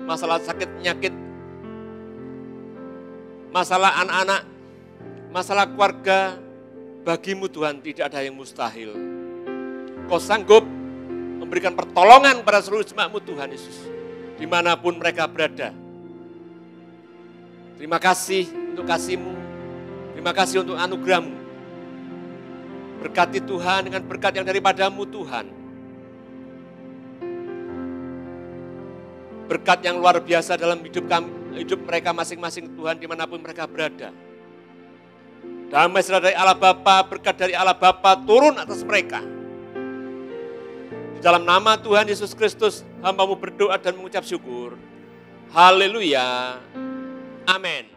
masalah sakit penyakit, masalah anak-anak, masalah keluarga, bagi-Mu Tuhan tidak ada yang mustahil. Kau sanggup memberikan pertolongan pada seluruh jemaat-Mu Tuhan Yesus. Dimanapun mereka berada. Terima kasih untuk kasih-Mu. Terima kasih untuk anugerah-Mu. Berkati Tuhan dengan berkat yang daripada-Mu Tuhan. Berkat yang luar biasa dalam hidup mereka masing-masing Tuhan dimanapun mereka berada. Damai sejahtera dari Allah Bapa, berkat dari Allah Bapa turun atas mereka. Di dalam nama Tuhan Yesus Kristus, hamba-Mu berdoa dan mengucap syukur. Haleluya. Amin.